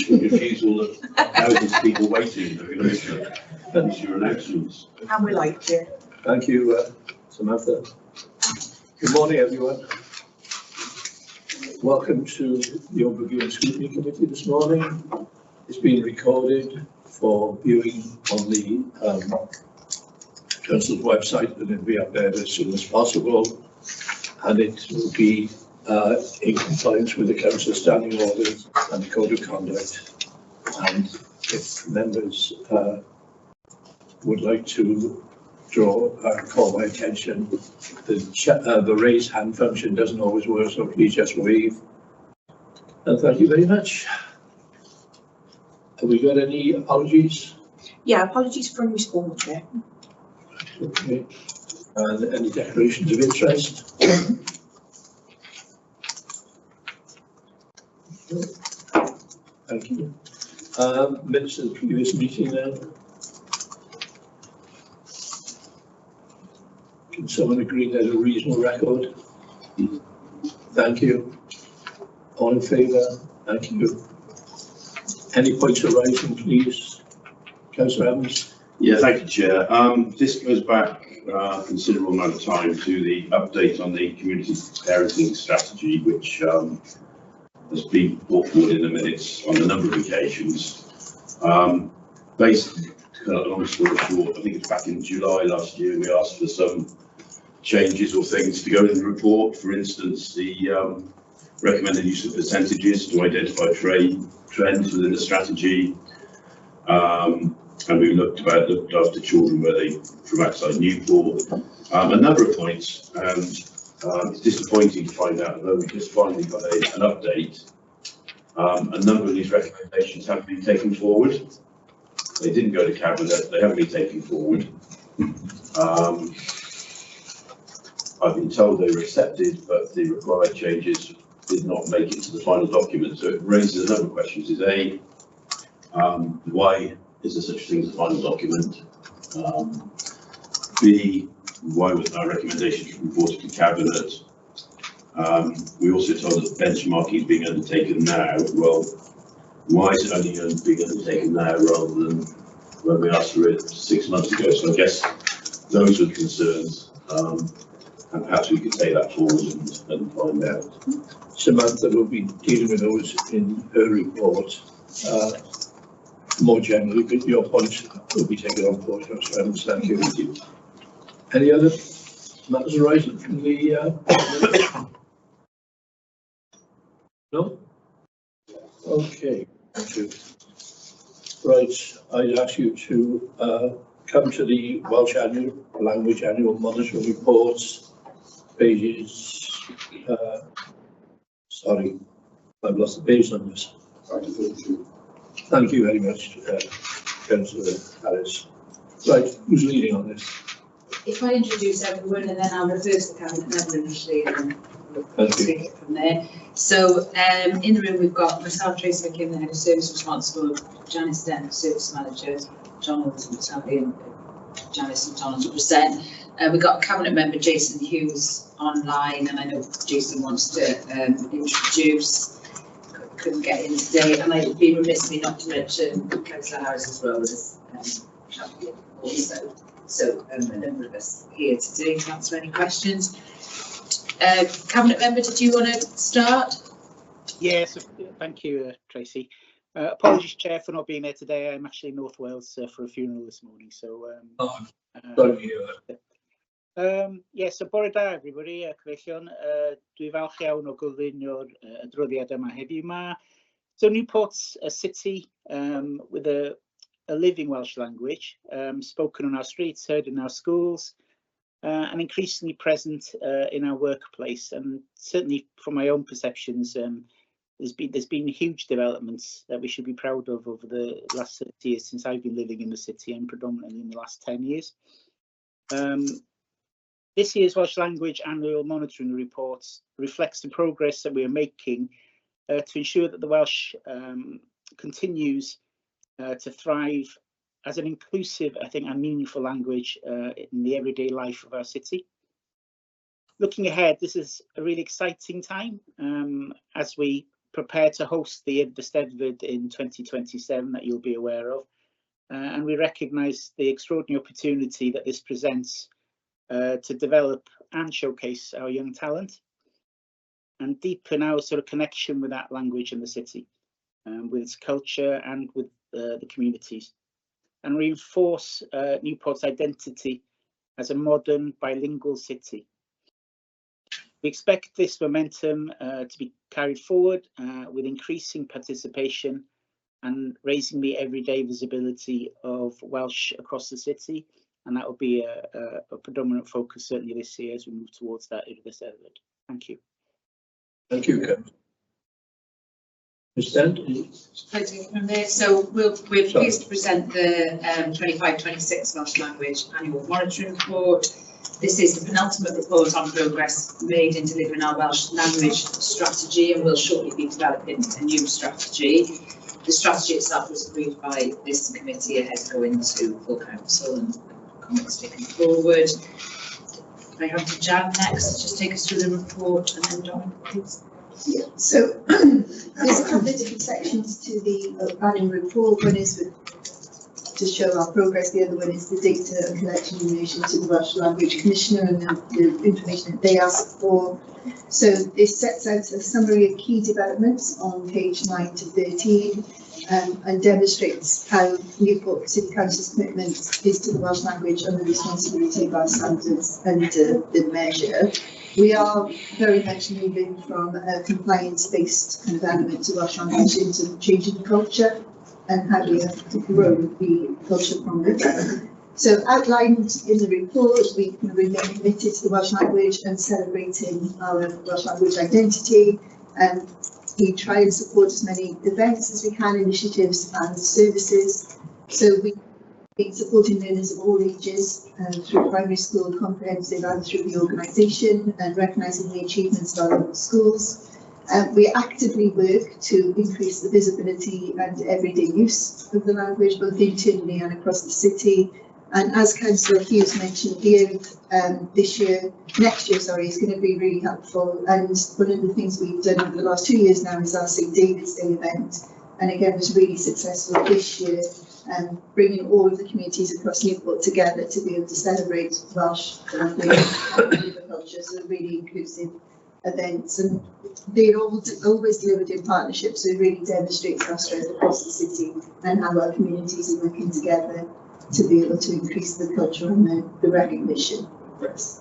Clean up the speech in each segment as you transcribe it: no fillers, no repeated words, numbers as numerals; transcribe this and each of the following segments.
refusal of thousands of people waiting. That's your announcements. And we like you. Thank you, Samantha. Good morning, everyone. Welcome to the Overview and Scrutiny Committee this morning. It's been recorded for viewing on the Council's website, and it'll be up there as soon as possible. And it will be in compliance with the Council's standing orders and the Code of Conduct. And if members would like to call my attention, the raise hand function doesn't always work, so please just wave. And thank you very much. Have we got any apologies? Yeah, apologies for responding, Chair. Okay. And any declarations of interest? Thank you. Minutes of the previous meeting then. Can someone agree there's a reasonable record? Thank you. All in favour? Thank you. Any points arising, please? Councillor Evans? Yeah, thank you, Chair. This goes back a considerable amount of time to the update on the community parenting strategy, which has been brought forward in the minutes on a number of occasions. Basically, long story short, I think it's back in July last year, we asked for some changes or things to go in the report. For instance, the recommended use of percentages to identify trends within the strategy. And we looked after children where they from outside Newport. A number of points, and it's disappointing to find out, though we just finally got an update. A number of these recommendations haven't been taken forward. They didn't go to Cabinet, they haven't been taken forward. I've been told they were accepted, but the required changes did not make it to the final document. So it raises a number of questions. Is A, why is there such a thing as a final document? B, why wasn't our recommendations reported to Cabinet? We also told that benchmarking is being undertaken now. Well, why is it only being undertaken now rather than when we asked for it 6 months ago? So I guess those are concerns, and perhaps we could take that forward and find out. Samantha will be dealing with those in her report. More generally, but your point will be taken on board, Councillor Evans. Thank you. Any other matters arising from the no? Okay, thank you. Right, I'd ask you to come to the Welsh Language Annual Monitoring Reports, pages, sorry, I've lost the page numbers. Thank you very much, Councillor Harris. Right, who's leading on this? If I introduce everyone and then I'll refer to the Cabinet member initially and we'll take it from there. So in the room we've got myself, Tracy McKim, the Head of Service Responsible, Janice Dent, Service Manager, John Wilson, and Janice and John to present. We've got Cabinet member Jason Hughes online, and I know Jason wants to introduce. Couldn't get in today, and I'd be remiss me not to mention Councillor Harris as well as champion also. So a number of us here today to answer any questions. Cabinet member, did you want to start? Yes, thank you, Tracy. Apologies, Chair, for not being there today. I'm actually in North Wales for a funeral this morning. So, Sorry to hear that. Yes, so bore da everybody, cyfeillion. Dwi falch iawn o gyflwyno'r adroddiad yma heddiw. So Newport's a city with a living Welsh language, spoken on our streets, heard in our schools, and increasingly present in our workplace. And certainly from my own perceptions, there's been huge developments that we should be proud of over the last 30 years since I've been living in the city, and predominantly in the last 10 years. This year's Welsh Language Annual Monitoring Report reflects the progress that we are making to ensure that the Welsh continues to thrive as an inclusive, I think, and meaningful language in the everyday life of our city. Looking ahead, this is a really exciting time as we prepared to host the Ymddiheuriadau in 2027 that you'll be aware of. And we recognise the extraordinary opportunity that this presents to develop and showcase our young talent and deepen our sort of connection with that language in the city, with its culture and with the communities, and reinforce Newport's identity as a modern bilingual city. We expect this momentum to be carried forward with increasing participation and raising the everyday visibility of Welsh across the city, and that will be a predominant focus certainly this year as we move towards that Ymddiheuriadau. Thank you. Thank you, Ken. Ms. Dent? From there, so we're pleased to present the 25-26 Welsh Language Annual Monitoring Report. This is the penultimate report on progress made in delivering our Welsh language strategy, and we'll shortly be developing a new strategy. The strategy itself was agreed by this committee ahead of going to full council and comments taken forward. I have to Jan next, just take us through the report, and then Dawn, please. Yeah, so there's a couple of different sections to the annual report. One is to show our progress, the other one is the data and collection in relation to the Welsh Language Commissioner and the information that they asked for. So this sets out a summary of key developments on page 9 to 13 and demonstrates how Newport City Council's commitment is to the Welsh language and the responsibility of our standards under the measure. We are very much moving from a compliance-based kind of element to Welsh language into changing the culture and how we have to grow the culture from within. So outlined in the report, we remain committed to the Welsh language and celebrating our Welsh language identity. We try and support as many events as we can, initiatives and services. So we've been supporting learners of all ages through primary school, comprehensive and through the organisation, and recognising the achievements of our local schools. We actively work to increase the visibility and everyday use of the language, both internally and across the city. And as Councillor Hughes mentioned, the next year, is going to be really helpful. And one of the things we've done over the last 2 years now is our St David's Day event. And again, was really successful this year, bringing all of the communities across Newport together to be able to celebrate Welsh language and culture. So really inclusive events, and they're always delivered in partnership. So it really demonstrates our strength across the city and how our communities are working together to be able to increase the culture and the recognition for us.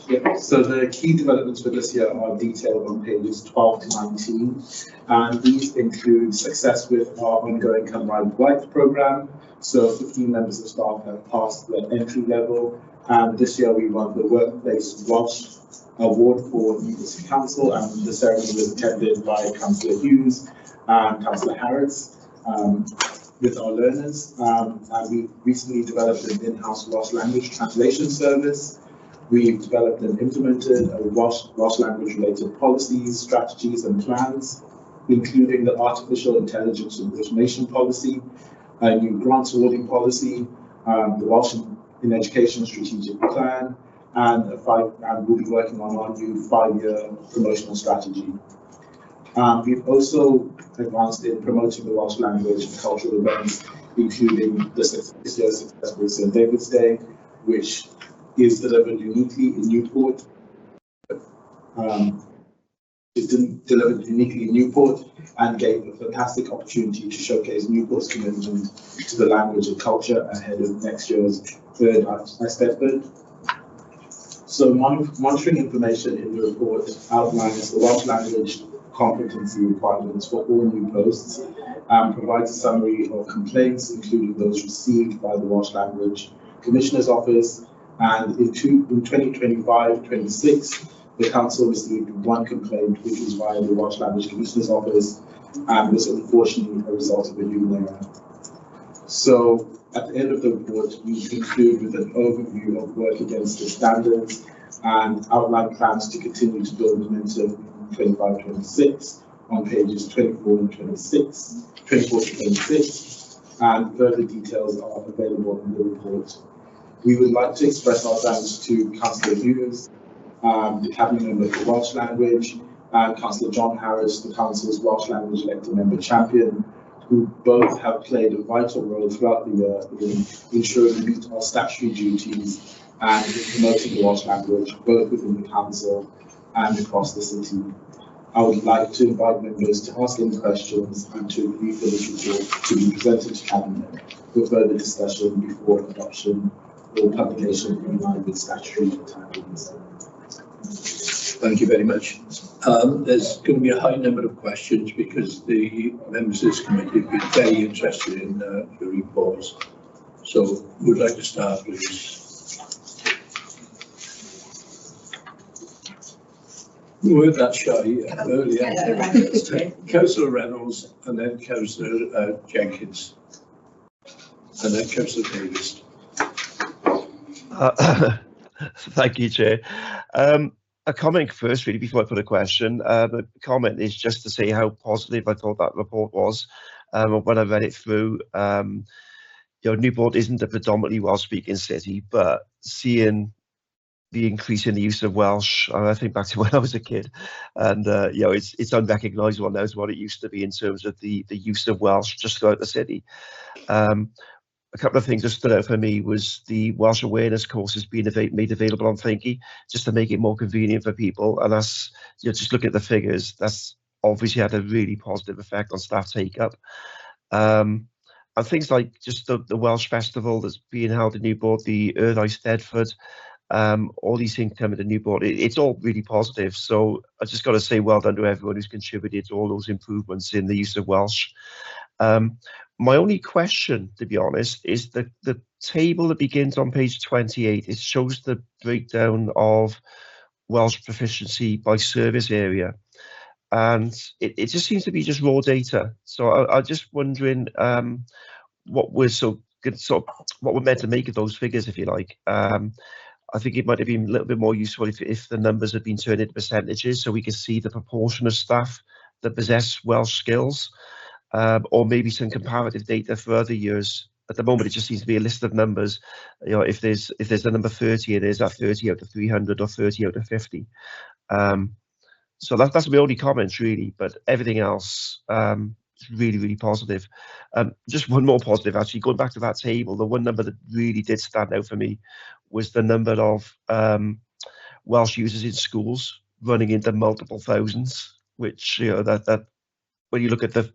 Yeah, so the key developments for this year are detailed on pages 12 to 19, and these include success with our ongoing Gymraeg Wife programme. So 15 members of staff have passed the entry level, and this year we won the Workplace Welsh Award for Newport City Council, and the ceremony was attended by Councillor Hughes and Councillor Harris with our learners. And we recently developed an in-house Welsh language translation service. We've developed and implemented a Welsh language related policies, strategies and plans, including the artificial intelligence and automation policy, a new grants awarding policy, the Welsh in Education strategic plan, and we'll be working on our new 5-year promotional strategy. We've also advanced in promoting the Welsh language and cultural events, including this year's successful St David's Day, which is delivered uniquely in Newport. Delivered uniquely in Newport and gave a fantastic opportunity to showcase Newport's commitment to the language and culture ahead of next year's 3rd Eisteddfod. So monitoring information in the report outlines the Welsh language competency requirements for all new posts, and provides a summary of complaints, including those received by the Welsh Language Commissioner's Office. And in 2025-26, the Council received 1 complaint, which was via the Welsh Language Commissioner's Office, and was unfortunately a result of a human error. So at the end of the report, we conclude with an overview of work against the standards and outline plans to continue to build momentum in 25-26 on pages 24 to 26, and further details are available in the report. We would like to express our thanks to Councillor Hughes, the Cabinet Member for Welsh Language, and Councillor John Harris, the Council's Welsh Language Elected Member Champion, who both have played a vital role throughout the year in ensuring we meet our statutory duties and in promoting the Welsh language, both within the Council and across the city. I would like to invite members to ask any questions and to agree for this report to be presented to Cabinet for further discussion before adoption or publication in line with statutory timings. Thank you very much. There's going to be a high number of questions because the members of this committee have been very interested in your reports. So we'd like to start with we were that shy earlier. Councillor Reynolds and then Councillor Jenkins and then Councillor Davis. Thank you, Chair. A comment first, really, before I put a question. The comment is just to say how positive I thought that report was. When I read it through, Newport isn't a predominantly Welsh-speaking city, but seeing the increase in the use of Welsh, and I think back to when I was a kid, and it's unrecognisable now as what it used to be in terms of the use of Welsh just throughout the city. A couple of things that stood out for me was the Welsh awareness courses being made available on Thingy, just to make it more convenient for people. And that's, just look at the figures, that's obviously had a really positive effect on staff take-up. And things like just the Welsh Festival that's being held in Newport, the Ymddiheuriadau Steddfod, all these things coming to Newport, it's all really positive. So I just got to say well done to everyone who's contributed to all those improvements in the use of Welsh. My only question, to be honest, is the table that begins on page 28. It shows the breakdown of Welsh proficiency by service area, and it just seems to be just raw data. So I'm just wondering what we're meant to make of those figures, if you like. I think it might have been a little bit more useful if the numbers had been turned into percentages, so we could see the proportion of staff that possess Welsh skills. Or maybe some comparative data for other years. At the moment, it just seems to be a list of numbers. If there's the number 30, it is at 30 out of 300 or 30 out of 50. So that's my only comments really. But everything else is really, really positive. Just one more positive actually. Going back to that table, the one number that really did stand out for me was the number of Welsh users in schools running into multiple thousands. Which that when you look at the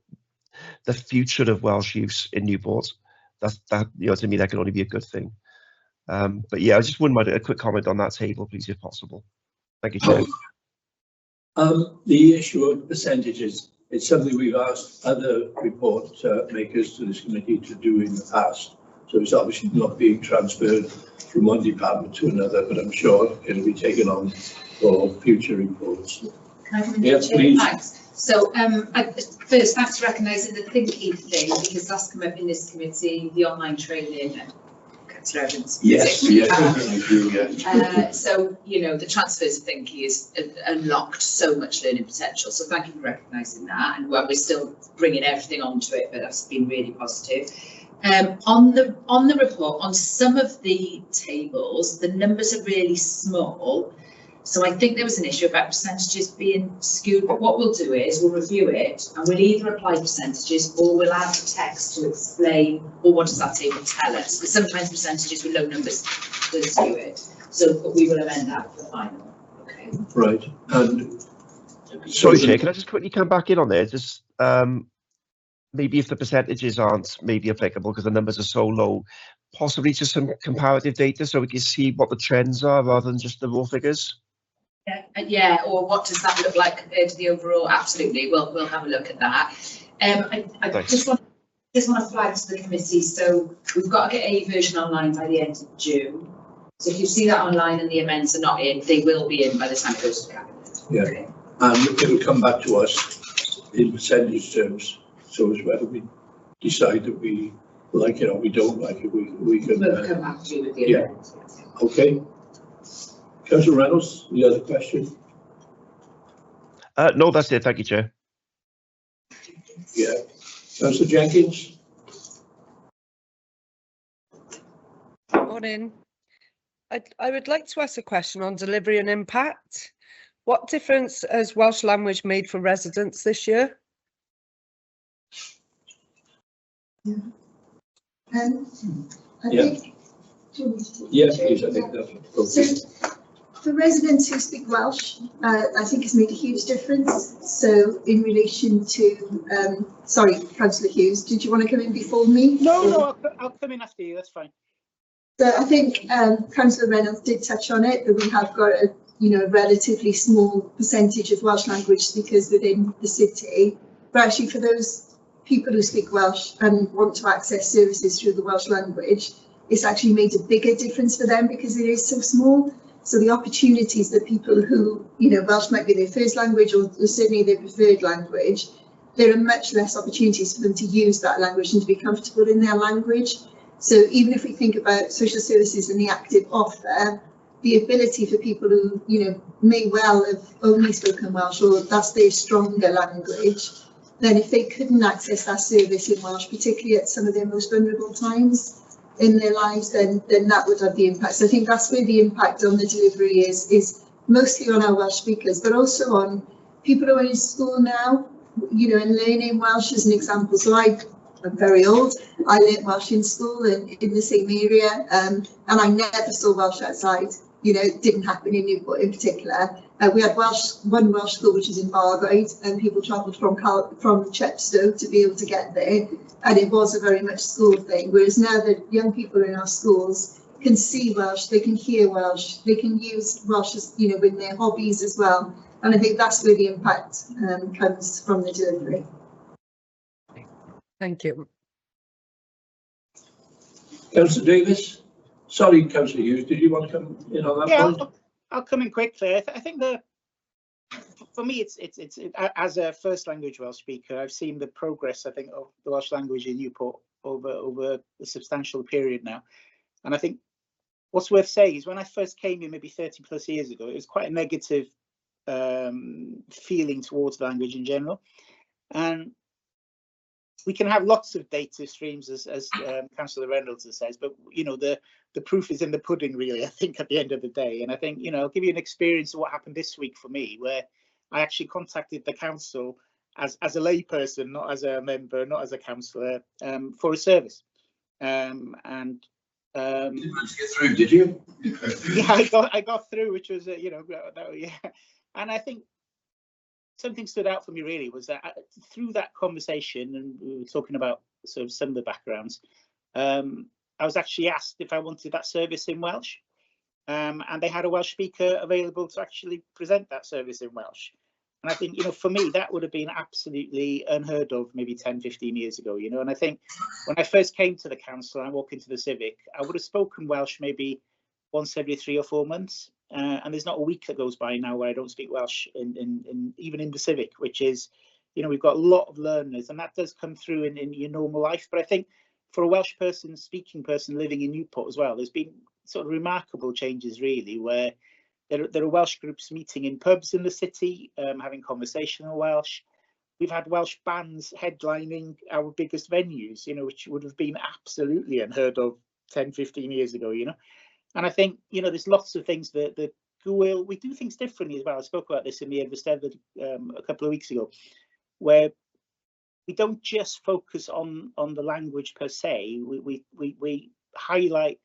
future of Welsh use in Newport, that to me that can only be a good thing. But yeah, I just wouldn't mind a quick comment on that table, please, if possible. Thank you, Chair. The issue of percentages, it's something we've asked other report makers to this committee to do in the past. So it's obviously not being transferred from one department to another, but I'm sure it'll be taken on for future reports. Can I come in? Yes, please. Thanks. So first, thanks for recognising the thinking thing, because that's come up in this committee, the online training. Councillor Evans. Yes, So, the transfers of thinking has unlocked so much learning potential. So thank you for recognising that. And we're still bringing everything onto it, but that's been really positive. On the report, on some of the tables, the numbers are really small. So I think there was an issue about percentages being skewed, but what we'll do is we'll review it and we'll either apply percentages or we'll add text to explain, or what does that table tell us? Because sometimes percentages with low numbers do skew it. So, but we will amend that for the final. Okay. Right. And sorry, Chair, can I just quickly come back in on there? Just maybe if the percentages aren't maybe applicable because the numbers are so low, possibly just some comparative data so we can see what the trends are rather than just the raw figures. Yeah, or what does that look like compared to the overall? Absolutely, we'll have a look at that. I just want to flag to the committee. So we've got to get a version online by the end of June. So if you see that online and the amendments are not in, they will be in by the time it goes to cabinet. Yeah, okay. And it will come back to us in percentage terms. So as whether we decide that we like it or we don't like it, we can. We'll come back to you with the amendments. Okay. Councillor Reynolds, the other question? No, that's it. Thank you, Chair. Yeah. Councillor Jenkins? Morning. I would like to ask a question on delivery and impact. What difference has Welsh language made for residents this year? I Yeah. think. Do you want me to take Yeah, the please, I chair? think that's So, for residents who speak Welsh, I think it's made a huge difference. So, in relation to, sorry, Councillor Hughes, did you want to come in before me? No, I'll come in after you. That's fine. So I think Councillor Reynolds did touch on it, that we have got a relatively small percentage of Welsh language speakers within the city. But actually, for those people who speak Welsh and want to access services through the Welsh language, it's actually made a bigger difference for them because it is so small. So the opportunities that people who, Welsh might be their first language or certainly their preferred language, there are much less opportunities for them to use that language and to be comfortable in their language. So even if we think about social services and the active offer, the ability for people who, may well have only spoken Welsh or that's their stronger language, then if they couldn't access that service in Welsh, particularly at some of their most vulnerable times in their lives, then that would have the impact. So I think that's where the impact on the delivery is mostly on our Welsh speakers, but also on people who are in school now, and learning Welsh as an example. So I'm very old. I learnt Welsh in school and in the same area, and I never saw Welsh outside. It didn't happen in Newport in particular. We had one Welsh school which is in Bargoed, and people travelled from Chepstow to be able to get there, and it was a very much school thing. Whereas now that young people in our schools can see Welsh, they can hear Welsh, they can use Welsh as in their hobbies as well. And I think that's where the impact comes from the delivery. Thank you. Councillor Davis. Sorry, Councillor Hughes, did you want to come in on that point? I'll come in quickly. I think for me, it's as a first language Welsh speaker, I've seen the progress, I think, of the Welsh language in Newport over a substantial period now. And I think what's worth saying is when I first came here maybe 30 plus years ago, it was quite a negative feeling towards the language in general. And we can have lots of data streams, as Councillor Reynolds says, but the proof is in the pudding, really. I think at the end of the day, and I think I'll give you an experience of what happened this week for me, where I actually contacted the council as a layperson, not as a member, not as a councillor, for a service, and You didn't manage to get through, did you? yeah, I got through, which was yeah, and I think something stood out for me really was that through that conversation, and we were talking about sort of some of the backgrounds, I was actually asked if I wanted that service in Welsh, and they had a Welsh speaker available to actually present that service in Welsh. And I think, for me, that would have been absolutely unheard of maybe 10, 15 years ago, and I think when I first came to the council and I walked into the Civic, I would have spoken Welsh maybe once every 3 or 4 months. And there's not a week that goes by now where I don't speak Welsh, even in the Civic, which is, we've got a lot of learners, and that does come through in your normal life. But I think for a Welsh speaking person living in Newport as well, there's been sort of remarkable changes really, where there are Welsh groups meeting in pubs in the city, having conversational Welsh. We've had Welsh bands headlining our biggest venues, which would have been absolutely unheard of 10, 15 years ago, And I think, there's lots of things that we do things differently as well. I spoke about this in the Ymddiheuriadau a couple of weeks ago, where we don't just focus on the language per se. We highlight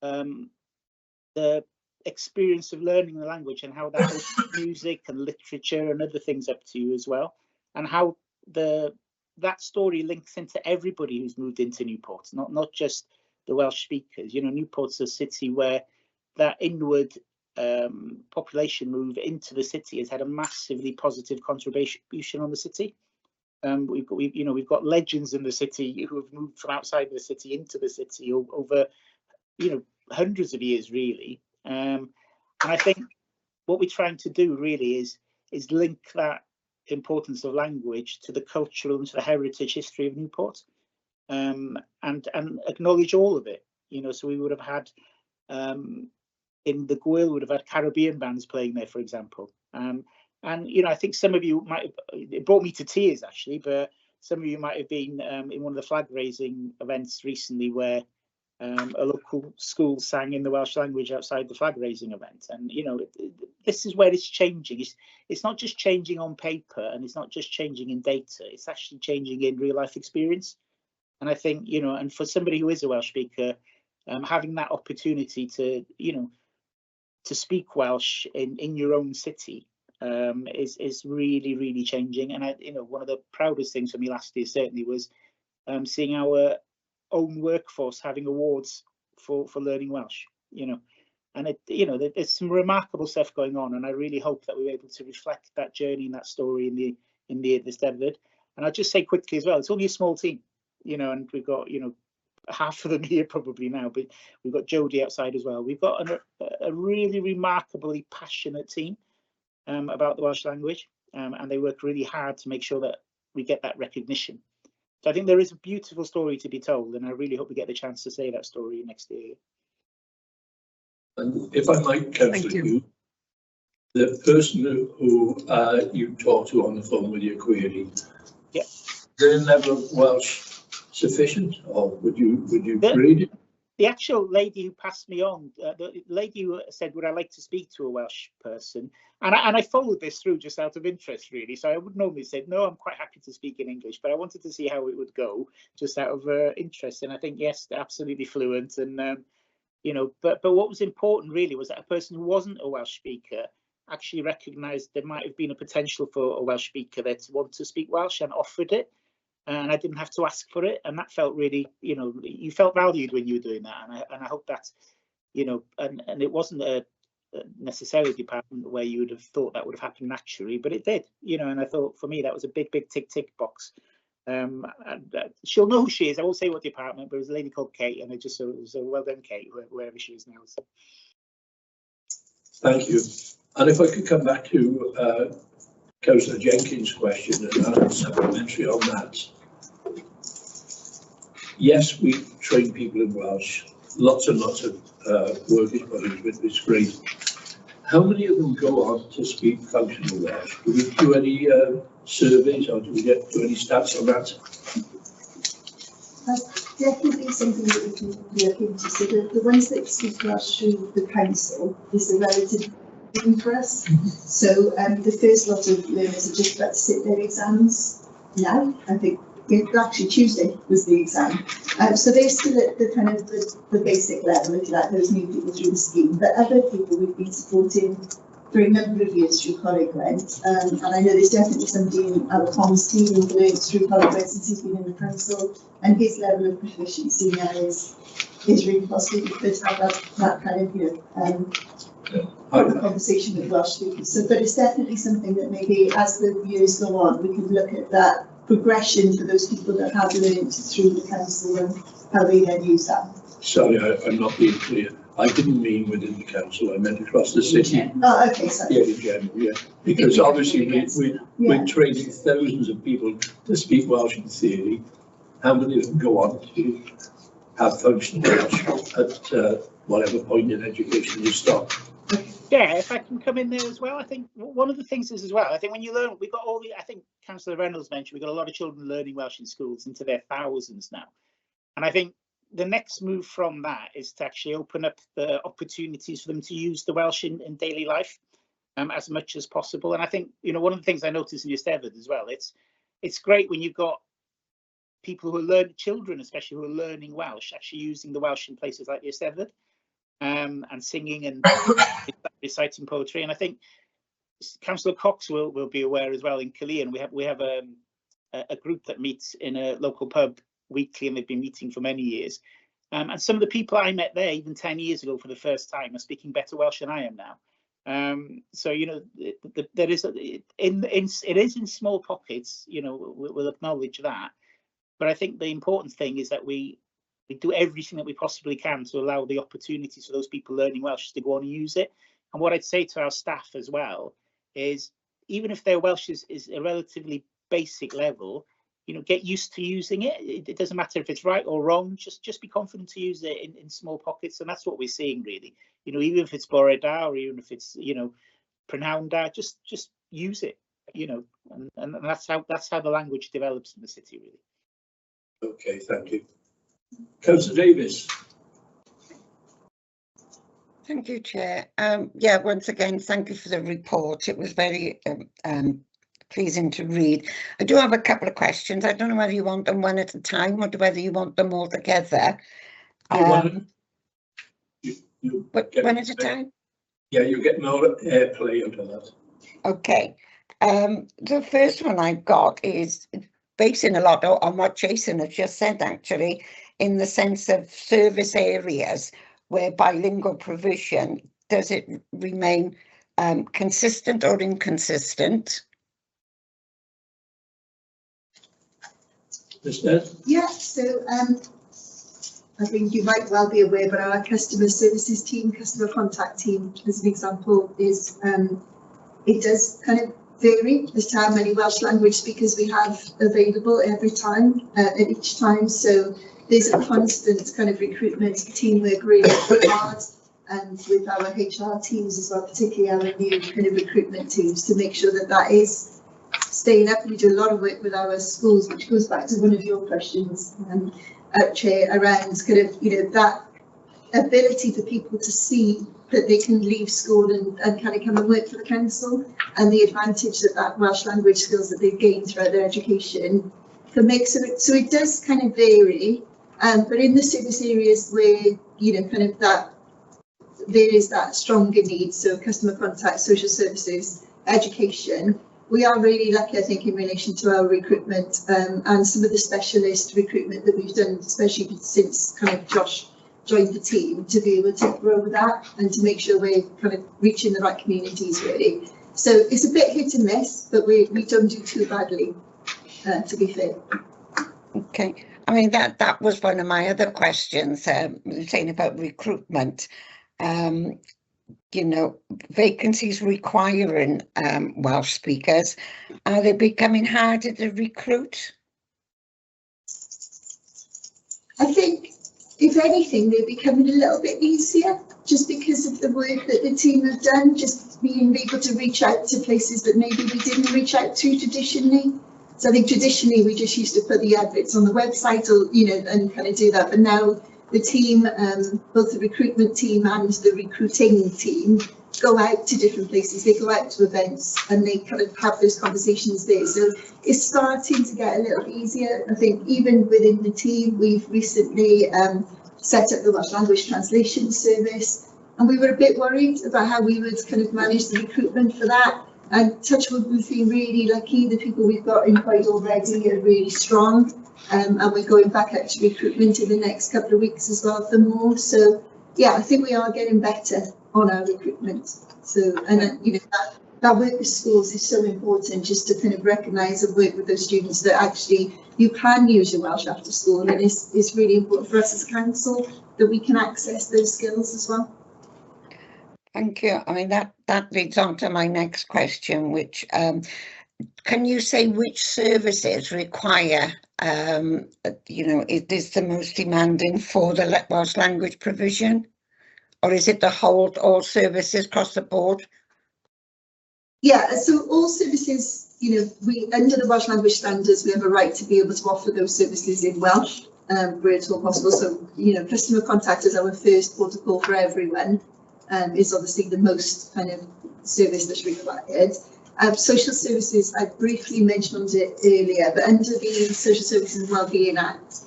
the experience of learning the language and how that opens music and literature and other things up to you as well, and how that story links into everybody who's moved into Newport, not just the Welsh speakers. Newport's a city where that inward population move into the city has had a massively positive contribution on the city. We've got legends in the city who have moved from outside the city into the city over hundreds of years really. And I think what we're trying to do really is link that importance of language to the cultural and to the heritage history of Newport. And acknowledge all of it, so we would have had in the Gwyl, would have had Caribbean bands playing there, for example. And I think some of you it brought me to tears actually, but some of you might have been in one of the flag raising events recently where a local school sang in the Welsh language outside the flag raising event. And this is where it's changing. It's not just changing on paper, and it's not just changing in data. It's actually changing in real life experience. And I think and for somebody who is a Welsh speaker, having that opportunity to to speak Welsh in your own city is really changing. And one of the proudest things for me last year certainly was seeing our own workforce having awards for learning Welsh. And there's some remarkable stuff going on, and I really hope that we're able to reflect that journey and that story in the Eisteddfod. And I'll just say quickly as well, it's only a small team, and we've got half of them here probably now, but we've got Jodie outside as well. We've got a really remarkably passionate team about the Welsh language, and they work really hard to make sure that we get that recognition. So I think there is a beautiful story to be told, and I really hope we get the chance to say that story next year. And if I might, Councillor Hugh, the person who you talked to on the phone with your query, is their level of Welsh sufficient, or would you grade it? The actual lady who passed me on, the lady who said, would I like to speak to a Welsh person? And I followed this through just out of interest, really. So I would normally say, no, I'm quite happy to speak in English, but I wanted to see how it would go just out of interest. And I think, yes, absolutely fluent. And, but what was important really was that a person who wasn't a Welsh speaker actually recognised there might have been a potential for a Welsh speaker there to want to speak Welsh and offered it. And I didn't have to ask for it, and that felt really, you felt valued when you were doing that, and I hope that, and it wasn't a necessarily a department where you would have thought that would have happened naturally, but it did, and I thought for me that was a big tick box. And she'll know who she is. I won't say what department, but it was a lady called Kate, and I just so well done, Kate, wherever she is now. So. Thank you. And if I could come back to Councillor Jenkins' question and add a supplementary on that. Yes, we train people in Welsh. Lots and lots of work is put into it. It's great. How many of them go on to speak functional Welsh? Do we do any surveys, or do we do any stats on that? That's definitely something that we can look into. So the ones that speak Welsh through the council is a relative thing for us. So the first lot of learners are just about to sit their exams now. I think actually Tuesday was the exam. So they're still at the kind of the basic level, if you like, those new people through the scheme. But other people we've been supporting for a number of years through Colleague Gwent. And I know there's definitely somebody in our comms team who's learned through Colleague Gwent since he's been in the council. And his level of proficiency now is really positive. You could have that kind of, conversation with Welsh speakers. So, but it's definitely something that maybe as the years go on, we can look at that progression for those people that have learned through the council and how they then use that. Sorry, I'm not being clear. I didn't mean within the council, I meant across the city. Oh, okay, sorry. Yeah, in general, yeah. Because obviously we're training thousands of people to speak Welsh in theory. How many of them go on to have functional Welsh at whatever point in education you stop? Yeah, if I can come in there as well, I think one of the things is as well, I think when you learn, we've got all the, I think Councillor Reynolds mentioned, we've got a lot of children learning Welsh in schools into their thousands now. And I think the next move from that is to actually open up the opportunities for them to use the Welsh in daily life as much as possible. And I think, one of the things I noticed in Eisteddfod as well, it's great when you've got people who are children especially who are learning Welsh, actually using the Welsh in places like Eisteddfod. And singing and reciting poetry, and I think Councillor Cox will be aware as well. In Caerleon, we have a group that meets in a local pub weekly, and they've been meeting for many years. And some of the people I met there even 10 years ago for the first time are speaking better Welsh than I am now. So there is it is in small pockets. We'll acknowledge that, but I think the important thing is that we do everything that we possibly can to allow the opportunities for those people learning Welsh to go on and use it. And what I'd say to our staff as well is, even if their Welsh is a relatively basic level, get used to using it. It doesn't matter if it's right or wrong, just be confident to use it in small pockets. And that's what we're seeing really. Even if it's Bore Da, or even if it's, Prynhawn Da, just use it, and that's how the language develops in the city really. Okay, thank you. Councillor Davis. Thank you, Chair. Yeah, once again, thank you for the report. It was very pleasing to read. I do have a couple of questions. I don't know whether you want them one at a time or whether you want them all together. You One at a time? Yeah, you get more airplay out of that. Okay. The first one I've got is basing a lot on what Jason has just said, actually, in the sense of service areas where bilingual provision, does it remain consistent or inconsistent? Yeah, so I think you might well be aware, but our customer services team, customer contact team, as an example, is it does kind of vary as to how many Welsh language speakers we have available every time, at each time. So there's a constant kind of recruitment teamwork really hard, and with our HR teams as well, particularly our new kind of recruitment teams, to make sure that that is staying up. We do a lot of work with our schools, which goes back to one of your questions, Chair, around kind of, you know, that ability for people to see that they can leave school and kind of come and work for the council, and the advantage that that Welsh language skills that they've gained throughout their education can make. So it does kind of vary, but in the service areas where, you know, kind of that there is that stronger need, so customer contact, social services, education, we are really lucky, I think, in relation to our recruitment and some of the specialist recruitment that we've done, especially since kind of Josh joined the team, to be able to grow with that and to make sure we're kind of reaching the right communities, really. So it's a bit hit and miss, but we don't do too badly, to be fair. Okay, I mean, that was one of my other questions, saying about recruitment. You know, vacancies requiring Welsh speakers, are they becoming harder to recruit? I think, if anything, they're becoming a little bit easier, just because of the work that the team have done, just being able to reach out to places that maybe we didn't reach out to traditionally. So I think traditionally we just used to put the adverts on the website, or, you know, and kind of do that, but now the team, both the recruitment team and the recruiting team, go out to different places. They go out to events and they kind of have those conversations there. So it's starting to get a little easier. I think even within the team, we've recently set up the Welsh language translation service, and we were a bit worried about how we would kind of manage the recruitment for that. And touch wood, we've been really lucky. The people we've got employed already are really strong. And we're going back out to recruitment in the next couple of weeks as well for more. So yeah, I think we are getting better on our recruitment. So, and you know, that work with schools is so important, just to kind of recognise and work with those students that actually you can use your Welsh after school, and it's really important for us as council that we can access those skills as well. Thank you. I mean, that leads on to my next question, which can you say which services require, you know, it is the most demanding for the Welsh language provision, or is it the whole, all services across the board? Yeah, so all services, you know, we under the Welsh language standards, we have a right to be able to offer those services in Welsh, where it's all possible. So, you know, customer contact is our first protocol for everyone. Is obviously the most kind of service that's required. Social services, I briefly mentioned it earlier, but under the Social Services and Wellbeing Act,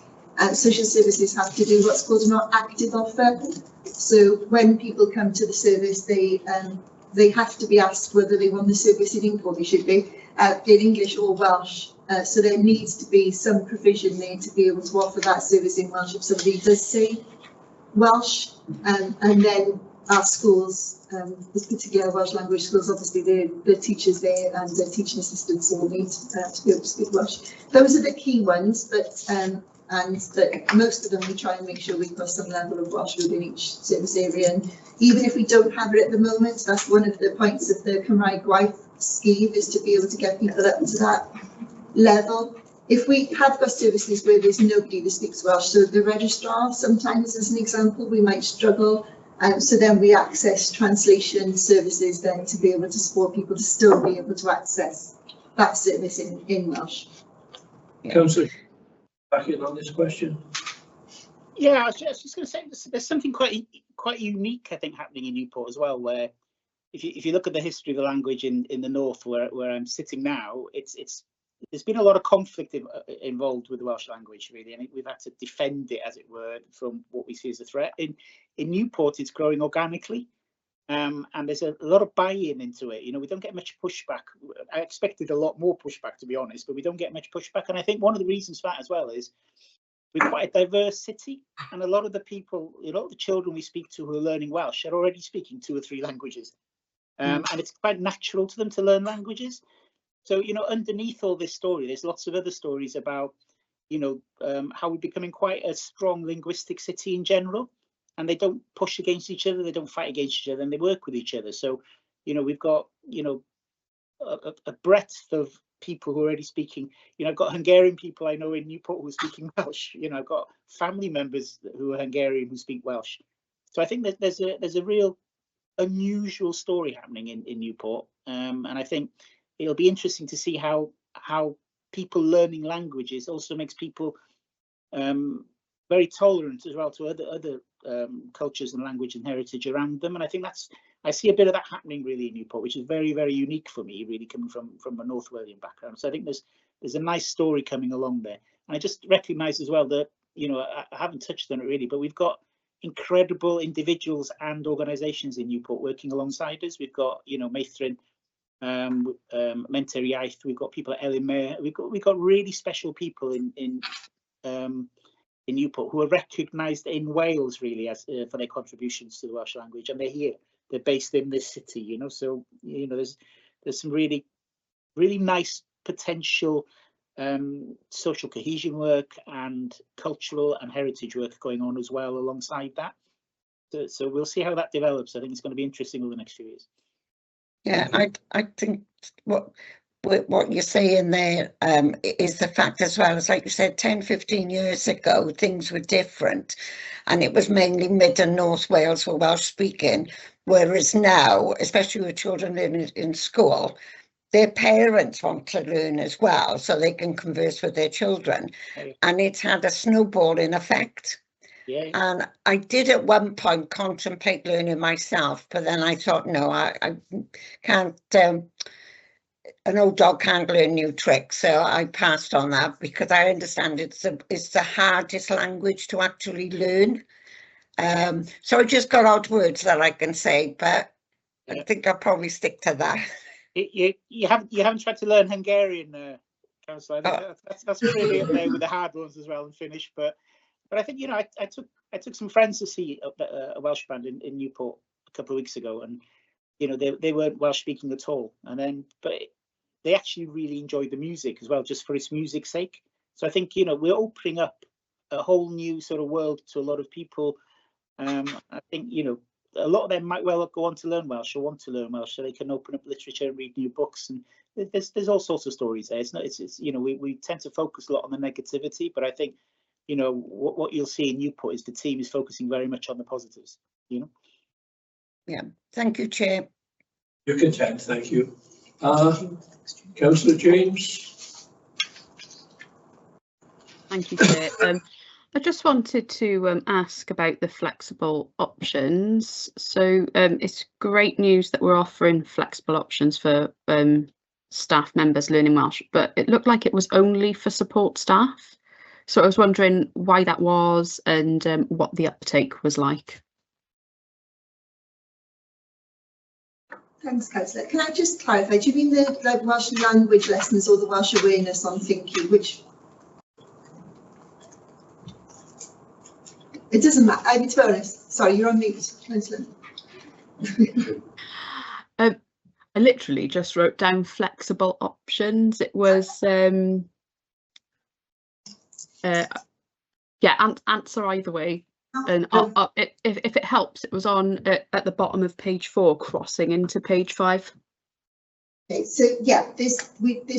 social services have to do what's called an active offer. So when people come to the service, they have to be asked whether they want the service in English, or they should be in English or Welsh. So there needs to be some provision there to be able to offer that service in Welsh if somebody does say Welsh, and then our schools, particularly our Welsh language schools, obviously the teachers there and the teaching assistants all need to be able to speak Welsh. Those are the key ones, but and that most of them we try and make sure we've got some level of Welsh within each service area. And even if we don't have it at the moment, that's one of the points of the Gymraeg Iaith scheme, is to be able to get people up to that level. If we have got services where there's nobody that speaks Welsh, so the registrar, sometimes as an example, we might struggle. So then we access translation services then to be able to support people to still be able to access that service in Welsh. Councillor, back in on this question. Yeah, I was just going to say there's something quite unique, I think, happening in Newport as well, where if you look at the history of the language in the north, where I'm sitting now, there's been a lot of conflict involved with the Welsh language, really, and we've had to defend it, as it were, from what we see as a threat. In Newport, it's growing organically, and there's a lot of buy-in into it. You know, we don't get much pushback. I expected a lot more pushback, to be honest, but we don't get much pushback. And I think one of the reasons for that as well is we're quite a diverse city, and a lot of the people, a lot of the children we speak to who are learning Welsh are already speaking 2 or 3 languages, and it's quite natural to them to learn languages. So, you know, underneath all this story, there's lots of other stories about, you know, how we're becoming quite a strong linguistic city in general, and they don't push against each other, they don't fight against each other, and they work with each other. So, you know, we've got, you know, a breadth of people who are already speaking. You know, I've got Hungarian people I know in Newport who are speaking Welsh. You know, I've got family members who are Hungarian who speak Welsh. So I think that there's a real unusual story happening in Newport, and I think it'll be interesting to see how people learning languages also makes people very tolerant as well to other cultures and language and heritage around them. And I think I see a bit of that happening really in Newport, which is very, very unique for me, really coming from a North Walian background. So I think there's a nice story coming along there. And I just recognise as well that, you know, I haven't touched on it really, but we've got incredible individuals and organisations in Newport working alongside us. We've got, you know, Meithrin, Mentor Iaith, we've got people at Elin, we've got really special people in Newport who are recognised in Wales really as for their contributions to the Welsh language, and they're here, they're based in this city, you know. So, you know, there's some really nice potential social cohesion work and cultural and heritage work going on as well alongside that. So we'll see how that develops. I think it's going to be interesting over the next few years. Yeah, I think what you're saying there is the fact as well. It's like you said, 10, 15 years ago, things were different, and it was mainly Mid and North Wales were Welsh speaking, whereas now, especially with children in school, their parents want to learn as well, so they can converse with their children, and it's had a snowballing effect. Yeah. And I did at one point contemplate learning myself, but then I thought, no, I can't, an old dog can't learn new tricks. So I passed on that because I understand it's the hardest language to actually learn. So I just got odd words that I can say, but I think I'll probably stick to that. You haven't tried to learn Hungarian, Councillor. That's really up there with the hard ones as well, and Finnish, but I think, you know, I took some friends to see a Welsh band in Newport a couple of weeks ago, and, you know, they weren't Welsh speaking at all, but they actually really enjoyed the music as well, just for its music's sake. So I think, you know, we're opening up a whole new sort of world to a lot of people. I think, you know, a lot of them might well go on to learn Welsh or want to learn Welsh, so they can open up literature and read new books, and there's all sorts of stories there. It's you know, we tend to focus a lot on the negativity, but I think, you know, what you'll see in Newport is the team is focusing very much on the positives, you know. Yeah, thank you, Chair. You're content, thank you. Councillor James. Thank you, Chair. I just wanted to ask about the flexible options. So it's great news that we're offering flexible options for staff members learning Welsh, but it looked like it was only for support staff. So I was wondering why that was and what the uptake was like. Thanks, Councillor. Can I just clarify, do you mean the Welsh language lessons or the Welsh awareness on thinking, which? It doesn't matter. I mean, to be honest, sorry, you're on mute, Councillor. I literally just wrote down flexible options. It was yeah, answer either way. And if it helps, it was on at the bottom of page 4, crossing into page 5. Okay, so yeah, there's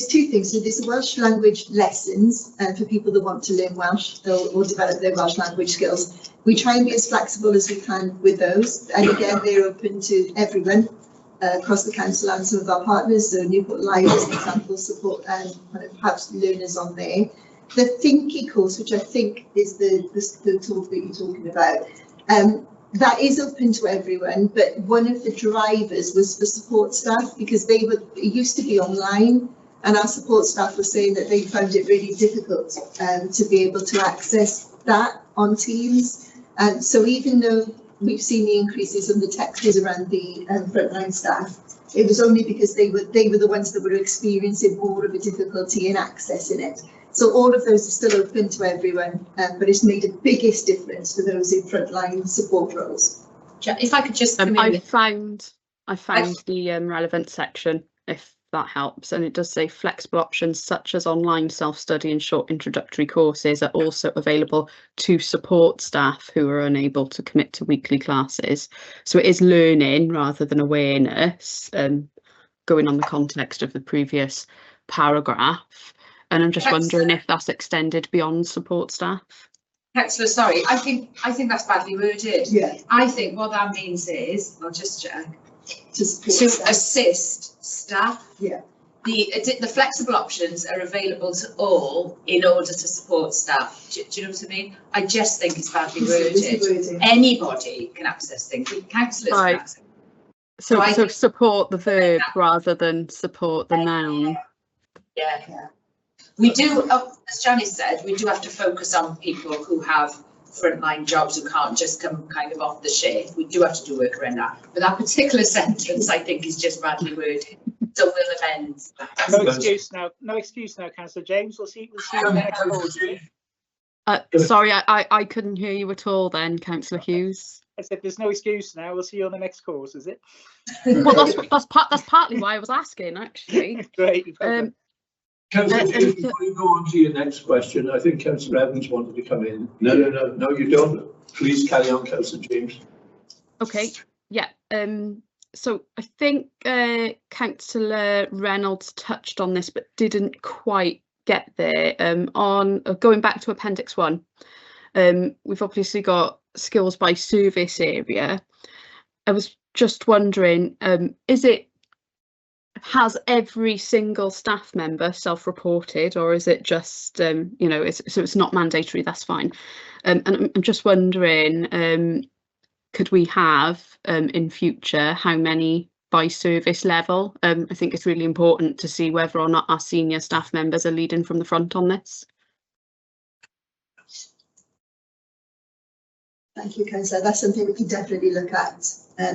two things. So there's the Welsh language lessons for people that want to learn Welsh or develop their Welsh language skills. We try and be as flexible as we can with those, and again, they're open to everyone across the council and some of our partners. So Newport Live, as an example, support and kind of perhaps learners on there. the Thinky course, which I think is the talk that you're talking about, that is open to everyone, but one of the drivers was for support staff, because it used to be online, and our support staff were saying that they found it really difficult to be able to access that on Teams. And so even though we've seen the increases in the textures around the frontline staff, it was only because they were the ones that were experiencing more of a difficulty in accessing it. So all of those are still open to everyone, but it's made a biggest difference for those in frontline support roles. If I could just come in I with- found the relevant section, if that helps, and it does say flexible options such as online self-study and short introductory courses are also available to support staff who are unable to commit to weekly classes. So it is learning rather than awareness, going on the context of the previous paragraph. And I'm just wondering if that's extended beyond support staff. Councillor, sorry, I think that's badly worded. Yeah. I think what that means is, I'll just check, To assist staff. Yeah. The flexible options are available to all in order to support staff. Do you know what I mean? I just think it's badly worded. Anybody can access things. Councillors can access. So support the verb rather than support the noun. Yeah. We do, as Janice said, we do have to focus on people who have frontline jobs who can't just come kind of off the shift. We do have to do work around that. But that particular sentence, I think, is just badly worded. So we'll amend that. No excuse now, Councillor James. We'll see you on the next call. Sorry, I couldn't hear you at all then, Councillor Hughes. I said there's no excuse now. We'll see you on the next course, is it? Well, that's partly why I was asking, actually. Great. Councillor James, before you go on to your next question, I think Councillor Evans wanted to come in. No, you don't. Please carry on, Councillor James. Okay, yeah. So I think Councillor Reynolds touched on this, but didn't quite get there. On going back to Appendix 1, we've obviously got skills by service area. I was just wondering, has every single staff member self-reported, or is it just so it's not mandatory? That's fine. And I'm just wondering, could we have in future how many by service level? I think it's really important to see whether or not our senior staff members are leading from the front on this. Thank you, Councillor. That's something we can definitely look at.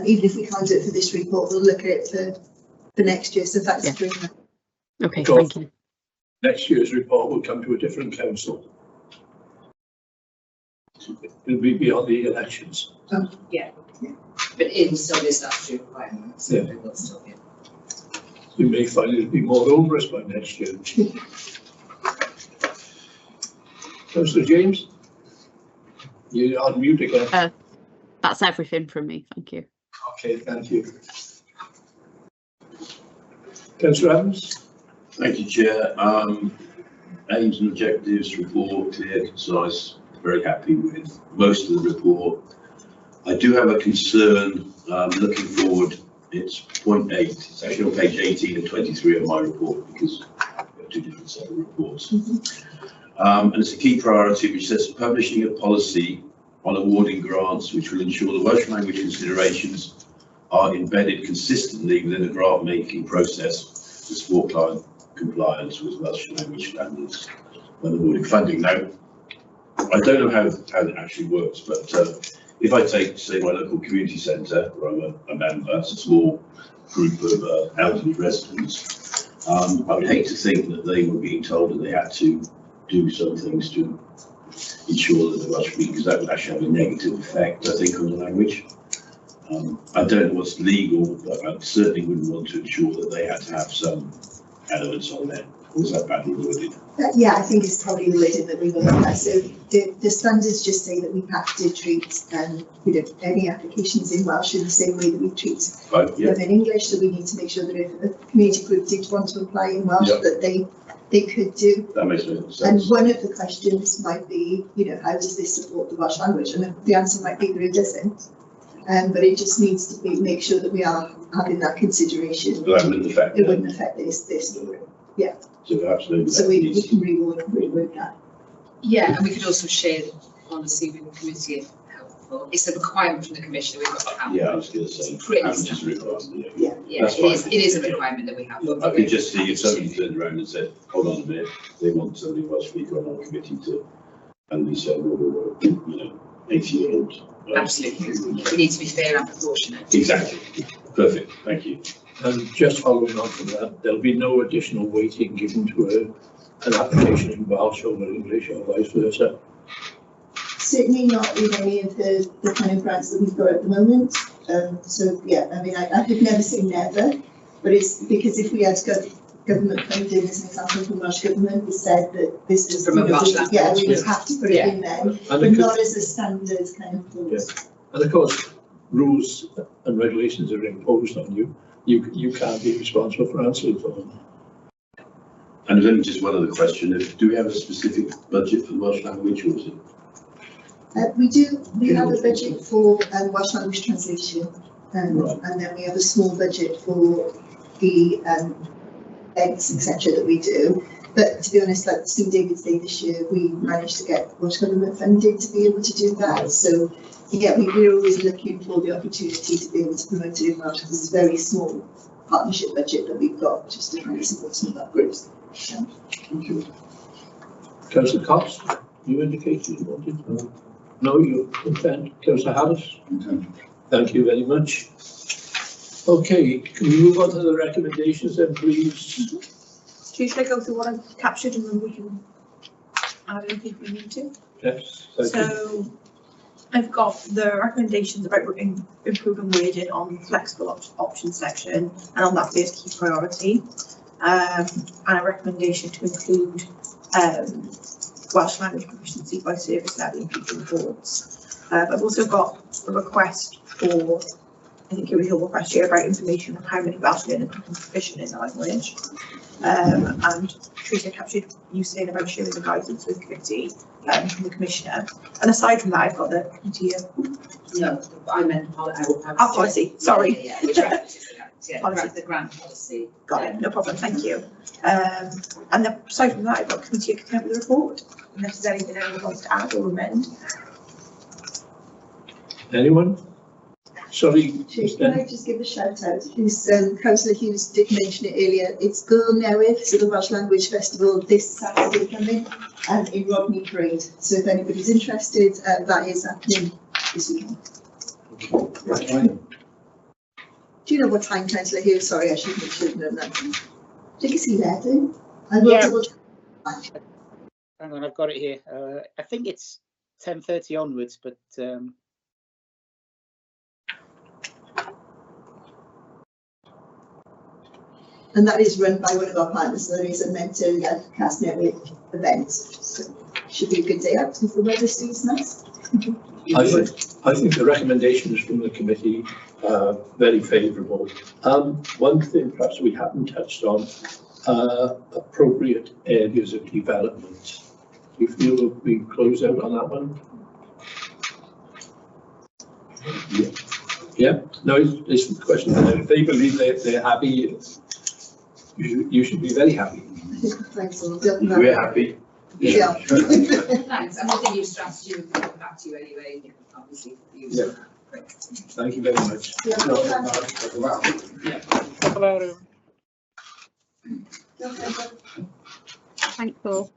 Even if we can't do it for this report, we'll look at it for next year. So that's great. Okay, thank you. Next year's report will come to a different council. It'll be beyond the elections. Yeah. But it will still be a statutory requirement, so it will still be. You may find it'll be more onerous by next year. Councillor James, you're on mute again. That's everything from me, thank you. Okay, thank you. Councillor Evans. Thank you, Chair. Aims and objectives report, clear, concise, very happy with most of the report. I do have a concern looking forward. It's point 8. It's actually on page 18 and 23 of my report, because we have two different set of reports. And it's a key priority which says publishing a policy on awarding grants which will ensure the Welsh language considerations are embedded consistently within the grant making process to support client compliance with Welsh language standards when awarding funding. Now, I don't know how it actually works, but if I take, say, my local community centre, where I'm a member, it's a small group of elderly residents, I would hate to think that they were being told that they had to do some things to ensure that the Welsh speak, because that would actually have a negative effect, I think, on the language. I don't know what's legal, but I certainly wouldn't want to ensure that they had to have some elements on there. Was that badly worded? Yeah, I think it's probably worded that we will look at. So the standards just say that we have to treat any applications in Welsh in the same way that we treat them in English. So we need to make sure that if a community group did want to apply in Welsh, that they could do. That makes sense. And one of the questions might be, how does this support the Welsh language? And the answer might be that it doesn't. But it just needs to be make sure that we are having that consideration. But that wouldn't affect. It wouldn't affect this. Yeah. So absolutely. So we can reword that. Yeah, and we could also share the policy with the committee if helpful. It's a requirement from the commissioner, we've got to have. Yeah, I was going to say, Pretty how much is standard. required? Yeah, That's it is a requirement that we have. I could just see if somebody turned around and said, hold on a minute, they want somebody Welsh speaker on our committee to, and we said, well, you know, 80-year-old. Absolutely. We need to be fair and proportionate. Exactly. Perfect. Thank you. And just following on from that, there'll be no additional weighting given to an application in Welsh over English or vice versa. Certainly not in any of the kind of grants that we've got at the moment. So yeah, I mean, I could never say never, but it's because if we had got government funding as an example from Welsh Government, we said that this is, From a Welsh language. yeah, we would have to put it in there, but not as a standard kind of clause. Yeah. And of course, rules and regulations are imposed on you. You can't be responsible for answering for them. And there's only just one other question. Do we have a specific budget for the Welsh language, or is it? We do. We have a budget for Welsh language translation, Right. and then we have a small budget for the events, etc. that we do. But to be honest, like St David's Day this year, we managed to get Welsh Government funding to be able to do that. So yeah, we're always looking for the opportunity to be able to promote it in Welsh, because it's a very small partnership budget that we've got just to try and support some of our groups. Thank you. Councillor Cox, you indicated you wanted. No, you content. Councillor Harris. Thank you very much. Okay, can we move on to the recommendations then, please? Should I go through what I've captured and then we can add anything we need to? Yes, thank you. So I've got the recommendations about improving wording on the flexible options section and on that first key priority, and a recommendation to include Welsh language proficiency by service level in future reports. I've also got a request for, I think it was your request here, about information on how many Welsh learners become proficient in the language. And Teresa captured you saying about sharing the guidance with the committee from the commissioner. And aside from that, I've got the committee. No, I meant policy. Sorry. Yeah, which references Policy. the grant policy. Got it, no problem, thank you. And then aside from that, I've got committee to come up with a report, unless there's anything anyone wants to add or amend. Anyone? Sorry. Can I just give a shout out? Councillor Hughes did mention it earlier. It's Girl Newydd, so the Welsh Language Festival this Saturday coming, and in Rodney Parade. So if anybody's interested, that is happening this weekend. Right. Do you know what time, Councillor Hughes? Sorry, I should have known that. I think it's 11. Yeah. Hang on, I've got it here. I think it's 10:30 onwards, but and that is run by one of our partners. So there is a mental cast network event. So should be a good day out if the weather stays nice. I think the recommendations from the committee are very favourable. One thing perhaps we haven't touched on, appropriate areas of development. Do you feel that we close out on that one? Yeah. No, it's a question. If they believe they're happy, you should be very happy. Thanks, We're happy. Yeah. Thanks, and we'll give you a strategy, we'll come back to you anyway, obviously. Yeah. Thank you very much. hello. Thanks, Paul.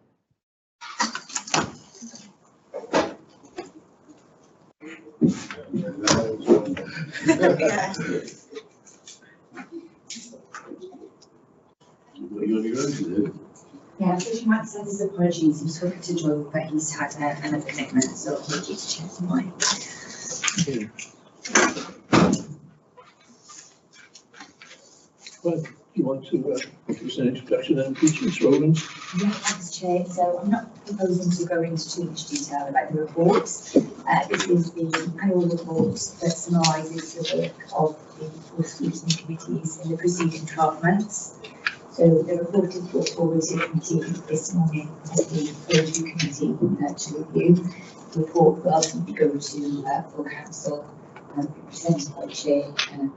Yeah. Yeah, Trish might send his apologies. He's spoken to Joe, but he's had another commitment, so apologies to change mine. Well, you want to give us an introduction then, please, Ms. Rowlands? Yeah, thanks, Chair. So I'm not proposing to go into too much detail about the reports. This is the annual report that summarises the work of the four scrutiny committees in the preceding 12 months. So the report is brought forward to the committee this morning as the Purview Committee to review. The report will ultimately go to full council and be presented by the Chair and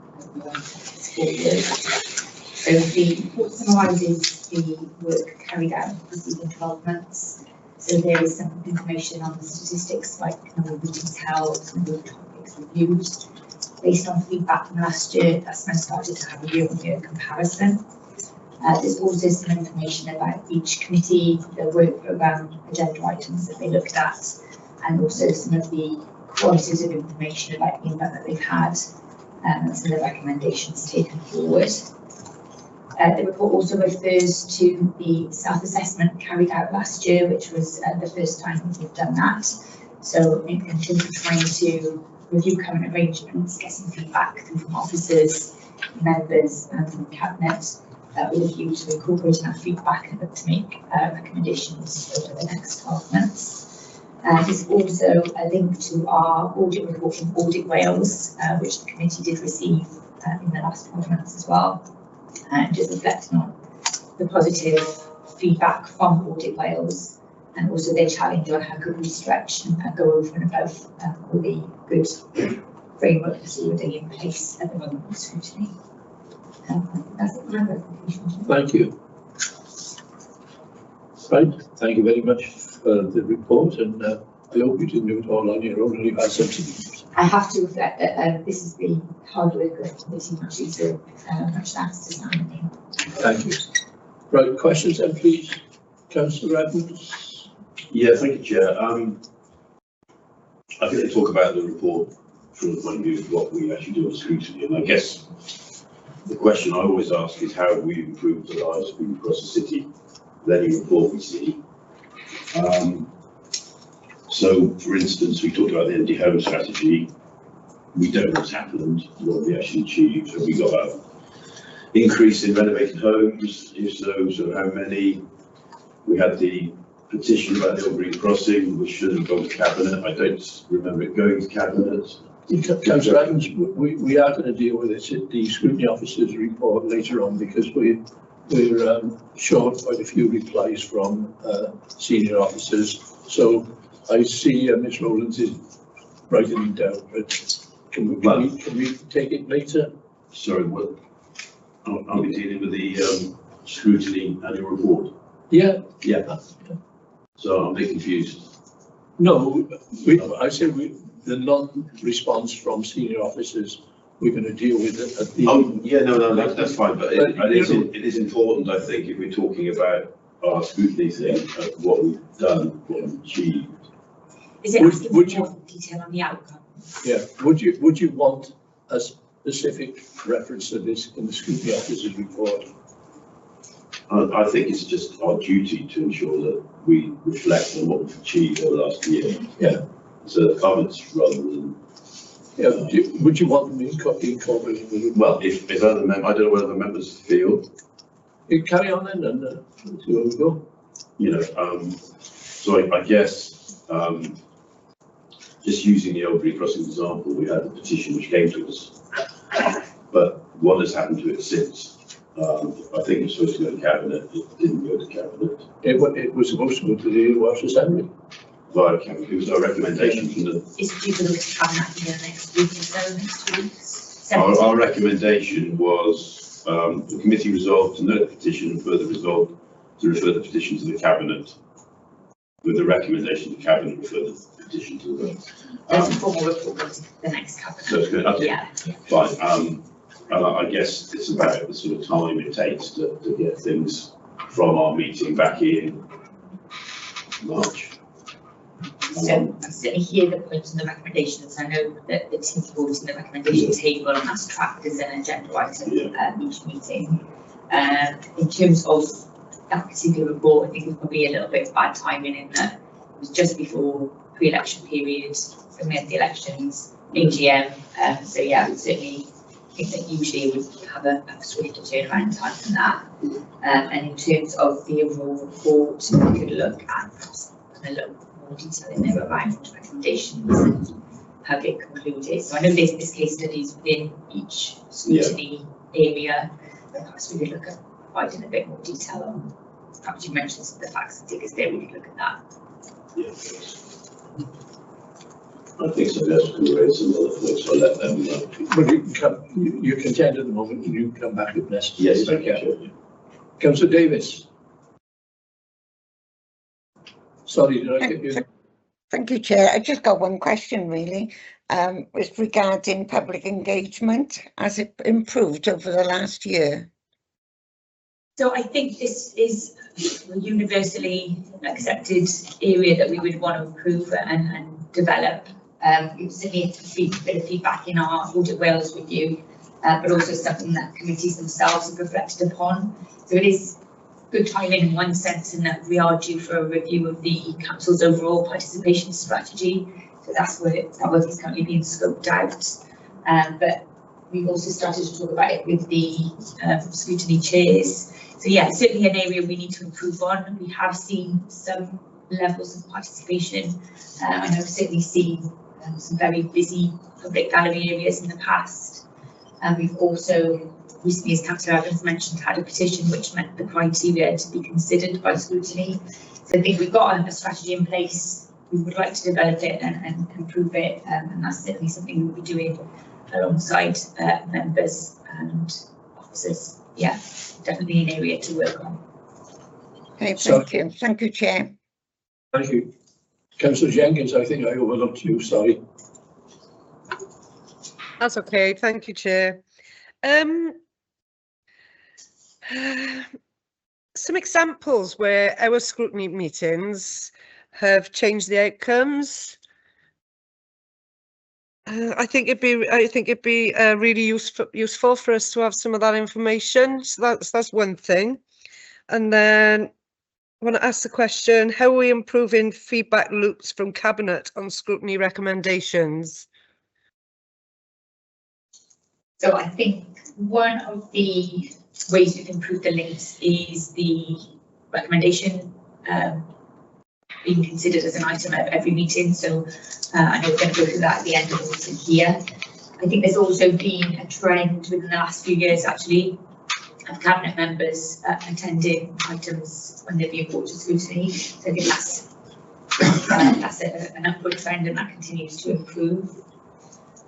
So the report summarises the work carried out in the preceding 12 months. So there is some information on the statistics, like number of meetings held, number of topics reviewed. Based on feedback from last year, that's when I started to have a year-on-year comparison. There's also some information about each committee, the work programme, agenda items that they looked at, and also some of the qualitative information about the impact that they've had, and some of the recommendations taken forward. The report also refers to the self-assessment carried out last year, which was the first time we've done that. So in terms of trying to review current arrangements, get some feedback from officers, members and from Cabinet, with a view to incorporating that feedback and to make recommendations over the next 12 months. There's also a link to our audit report from Audit Wales, which the committee did receive in the last 12 months as well, just reflecting on the positive feedback from Audit Wales and also their challenge on how could we stretch and go over and above all the good framework that's already in place at the moment with scrutiny. That's my recommendation. Thank you. Right, thank you very much for the report, and I hope you didn't do it all on your own and you had something. I have to reflect that this is the hard work of the committee, actually, so much thanks to Simon. Thank you. Right, questions then, please. Councillor Edmonds. Yeah, thank you, Chair. I think they talk about the report from the point of view of what we actually do on scrutiny, and I guess the question I always ask is how have we improved the lives of people across the city with any report we see. So, for instance, we talked about the Ymddiheuriadau strategy. We don't know what's happened, what we actually achieved. Have we got an increase in renovated homes? If so, how many? We had the petition about the Old Crossing, which should have gone to Cabinet. I don't remember it going to Cabinet. Councillor Adams, we are going to deal with it at the scrutiny officer's report later on, because we're short quite a few replies from senior officers. So I see Ms. Rowlands is writing it down, but can we take it later? Sorry, what? I'll be dealing with the scrutiny annual report. Yeah. Yeah. So I'm a bit confused. No, I said the non-response from senior officers we're going to deal with it at the. Oh yeah, no, that's fine. But it is important, I think, if we're talking about our scrutiny thing, what we've done, what we've achieved. Is it asking for more detail on the outcome? Yeah. Would you want a specific reference to this in the scrutiny officer's report? I think it's just our duty to ensure that we reflect on what we've achieved over the last year. Yeah. So comments rather than. Yeah. Would you want them incorporated with it? Well, if other members, I don't know what other members feel. You carry on then, and see where we go. You know, so I guess just using the Old Crossing example, we had the petition which came to us, but what has happened to it since? I think it's supposed to go to Cabinet. It didn't go to Cabinet. It was supposed to go to the Welsh Assembly. Via Cabinet. It was our recommendation from the. Is due to go to Cabinet in the next week or so, next 2 weeks? Our recommendation was the committee resolved to note the petition and further resolved to refer the petition to the Cabinet, with the recommendation to Cabinet refer the petition to the. There's a formal report to the next Cabinet. So it's good. Okay. Yeah. Fine. I guess it's about the sort of time it takes to get things from our meeting back in March. So I certainly hear the points and the recommendations. I know that the team votes in the recommendation table, and that's tracked as an agenda item each meeting. In terms of that particular report, I think it's probably a little bit of bad timing in that it was just before pre-election period, so we had the elections, AGM. So yeah, certainly I think that usually would have a swifter turnaround time than that. And in terms of the overall report, we could look at perhaps a little more detail in there around recommendations and how they concluded. So I know this case study is within each scrutiny area, but perhaps we could look at providing a bit more detail on. Perhaps you mentioned some of the facts and figures there. We could look at that. Yeah. I think somebody else can raise some other things, so I'll let them know. But you're content at the moment, and you can come back if necessary. Yes, thank you. Councillor Davis. Sorry, did I get you? Thank you, Chair. I just got one question really. It's regarding public engagement. Has it improved over the last year? So I think this is a universally accepted area that we would want to improve and develop. It was certainly a bit of feedback in our Audit Wales review, but also something that committees themselves have reflected upon. So it is good timing in one sense in that we are due for a review of the Council's overall participation strategy. So that's where that work is currently being scoped out. But we've also started to talk about it with the scrutiny chairs. So yeah, certainly an area we need to improve on. We have seen some levels of participation. I know I've certainly seen some very busy public gallery areas in the past. And we've also recently, as Councillor Evans mentioned, had a petition which met the criteria to be considered by scrutiny. So I think we've got a strategy in place. We would like to develop it and improve it, and that's certainly something we'll be doing alongside members and officers. Yeah, definitely an area to work on. Okay, thank you. Thank you, Chair. Thank you. Councillor Jenkins, I think I overlooked you, sorry. That's okay, thank you, Chair. Some examples where our scrutiny meetings have changed the outcomes. I think it'd be really useful for us to have some of that information. So that's one thing. And then I want to ask the question: how are we improving feedback loops from Cabinet on scrutiny recommendations? So I think one of the ways we've improved the links is the recommendation being considered as an item at every meeting. So I know we're going to go through that at the end of the meeting here. I think there's also been a trend within the last few years actually of Cabinet members attending items when they're being brought to scrutiny. So I think that's an upward trend and that continues to improve.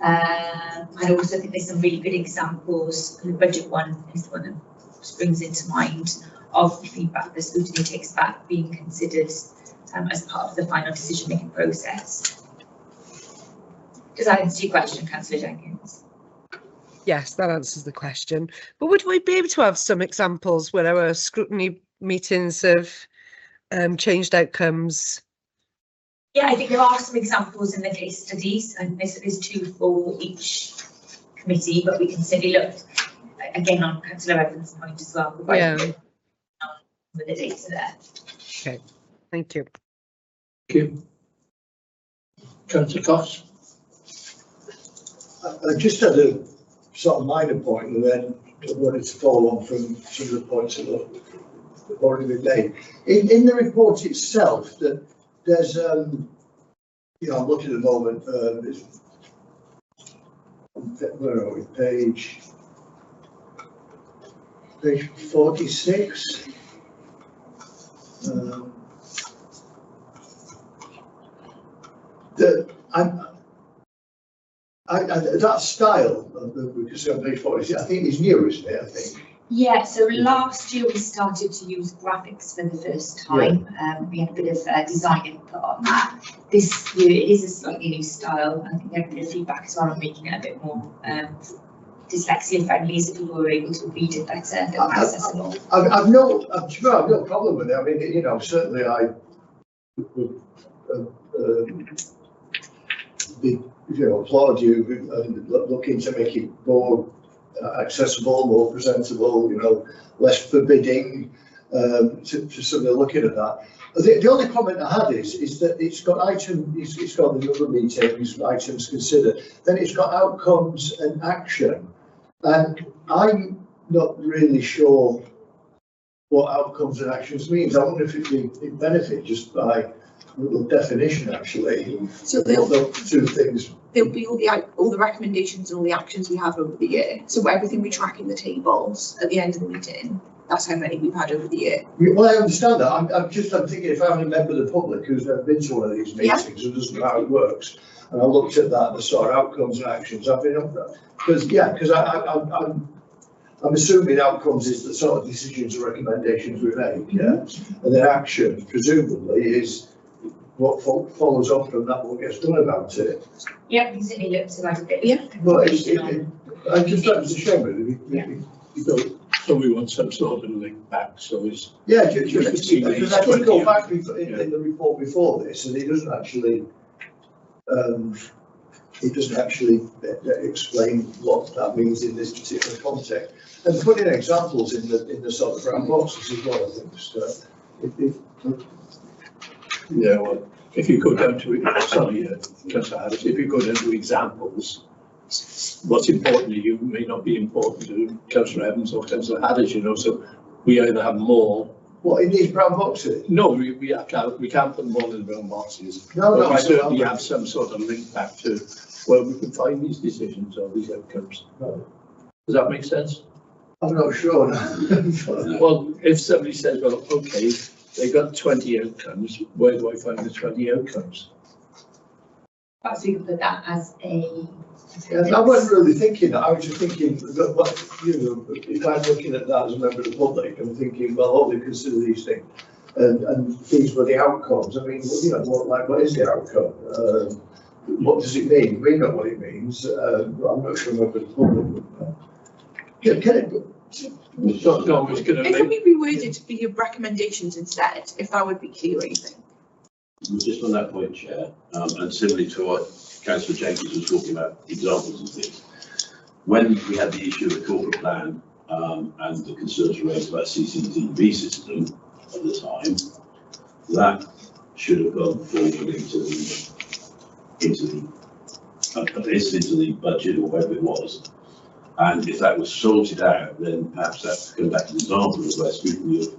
I also think there's some really good examples. The budget one is the one that springs into mind of the feedback the scrutiny takes back being considered as part of the final decision-making process. Does that answer your question, Councillor Jenkins? Yes, that answers the question. But would we be able to have some examples where our scrutiny meetings have changed outcomes? Yeah, I think there are some examples in the case studies, and there's two for each committee, but we can certainly look again on Councillor Evans' point as well. Yeah. With the data there. Okay, thank you. Thank you. Councillor Cox. I just had a sort of minor point and then wanted to follow on from some of the points that have already been made. In the report itself, that there's, you know, I'm looking at the moment, where are we, page 46. That style, we can see on page 46, I think is new, isn't it? I think. Yeah, so last year we started to use graphics for the first time. Yeah. We had a bit of design input on that. This year it is a slightly new style. I think we had a bit of feedback as well on making it a bit more dyslexia friendly, so people were able to read it better and accessible. I've no problem with it. I mean, you know, certainly I would applaud you and looking to make it more accessible, more presentable, you know, less forbidding to somebody looking at that. The only comment I had is that it's got it's got the number of meetings, items considered, then it's got outcomes and action, and I'm not really sure what outcomes and actions means. I wonder if it benefit just by a little definition actually. So two things. There'll be all the recommendations and all the actions we have over the year. So everything we track in the tables at the end of the meeting, that's how many we've had over the year. Well, I understand that. I'm thinking if I'm a member of the public who's never been to one of these meetings and doesn't know how it works, and I looked at that, the sort of outcomes and actions, I've been up that. Because I'm assuming outcomes is the sort of decisions or recommendations we make, yeah, and then action presumably is what follows on from that, what gets done about it. Yeah, because it looks like a bit. Yeah. But I just thought it was a shame, really. So we want some sort of link back, so it's. Yeah, just because I did go back in the report before this, and it doesn't actually, explain what that means in this particular context. And putting examples in the sort of brown boxes as well, I think. So, Yeah, well, if you go down to it, sorry, Councillor Harris, if you go down to examples, what's important to you may not be important to Councillor Evans or Councillor Harris, you know, so we either have more. What, in these brown boxes? No, we can't put them all in the brown boxes. No, but we certainly have some sort of link back to where we can find these decisions or these outcomes. No. Does that make sense? I'm not sure. Well, if somebody says, well, okay, they got 20 outcomes, where do I find the 20 outcomes? Perhaps we could put that as a. I wasn't really thinking that. I was just thinking that, what, you know, if I'm looking at that as a member of the public, I'm thinking, well, oh, they consider these things, and these were the outcomes. I mean, you know, what is the outcome? What does it mean? We know what it means. I'm not sure I'm a member of the public. Can it be reworded to be recommendations instead, if that would be clearer, you think? Just on that point, Chair, and similarly to what Councillor Jenkins was talking about, examples of things. When we had the issue of the corporate plan and the concerns raised about CCTV system at the time, that should have gone forward into the budget or whatever it was. And if that was sorted out, then perhaps that could come back to the example of where Scrutiny have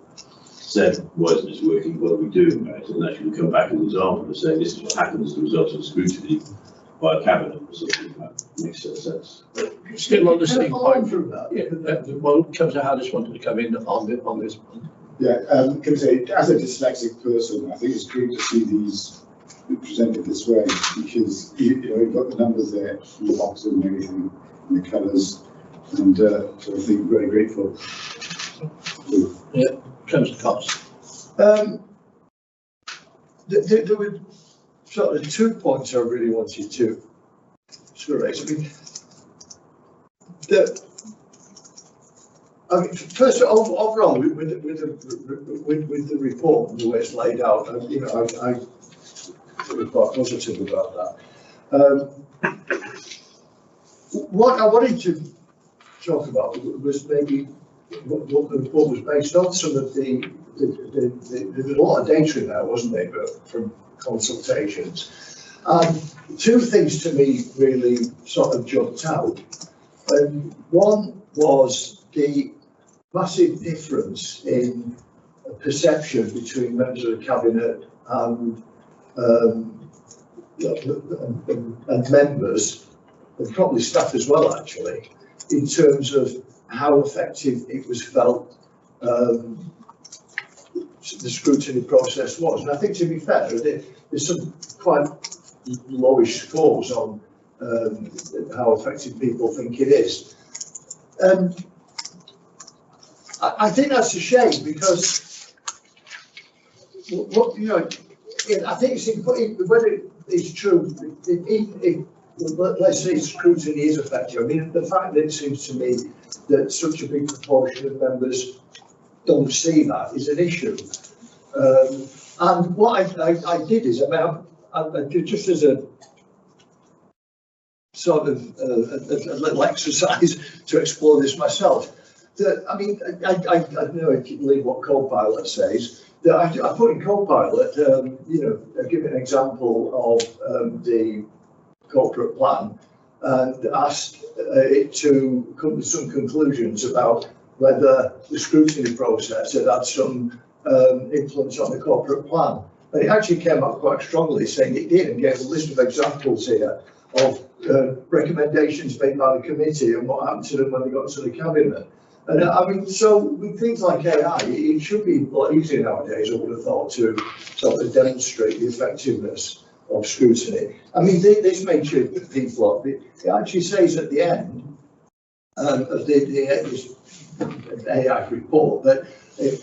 said, why isn't this working, what are we doing about it? And that should come back as an example of saying this is what happens as a result of Scrutiny by a cabinet or something. That makes sense. Still on the same point from that. Yeah, well, Councillor Harris wanted to come in on this point. Yeah, can I say, as a dyslexic person, I think it's great to see these presented this way, because you know, you've got the numbers there, the boxes and everything, and the colours, and so I think very grateful. Yeah, Councillor Cox. There were sort of 2 points I really wanted to raise. I mean, first overall, with the report and the way it's laid out, you know, I feel quite positive about that. What I wanted to talk about was maybe what the report was based on. Some of there was a lot of data in there, wasn't there, from consultations. Two things to me really sort of jumped out. One was the massive difference in perception between members of the cabinet and members, and probably staff as well, actually, in terms of how effective it was felt the scrutiny process was. And I think, to be fair, there's some quite lowish scores on how effective people think it is. I think that's a shame, because what you know, I think it's important, whether it's true, let's say scrutiny is effective. I mean, the fact that it seems to me that such a big proportion of members don't see that is an issue. And what I did is, I just as a sort of a little exercise to explore this myself. I mean, I know I can leave what Copilot says. That I put in Copilot, you know, give an example of the corporate plan, and asked it to come to some conclusions about whether the scrutiny process had some influence on the corporate plan. And it actually came out quite strongly saying it did, and gave a list of examples here of recommendations made by the committee and what happened to them when they got to the cabinet. And I mean, so with things like AI, it should be a lot easier nowadays, I would have thought, to sort of demonstrate the effectiveness of scrutiny. I mean, this makes you people up. It actually says at the end of the AI report that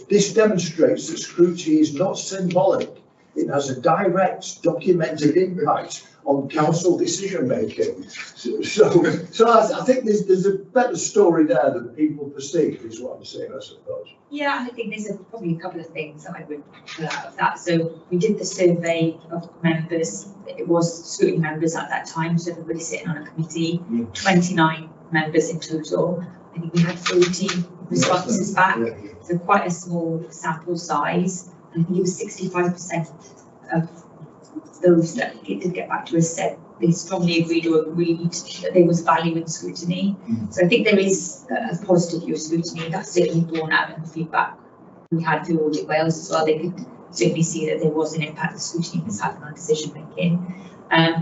this demonstrates that scrutiny is not symbolic. it has a direct documented impact on council decision making. So I think there's a better story there than people perceive, is what I'm saying, I suppose. Yeah, I think there's probably a couple of things that I would pull out of that. So we did the survey of members. It was scrutiny members at that time, so everybody sitting on a committee, 29 members in total. I think we had 40 responses back, so quite a small sample size. And I think it was 65% of those that it did get back to us said they strongly agreed that there was value in scrutiny. So I think there is a positive view of scrutiny. That's certainly borne out in the feedback we had through Audit Wales as well. They could certainly see that there was an impact that scrutiny was having on decision making.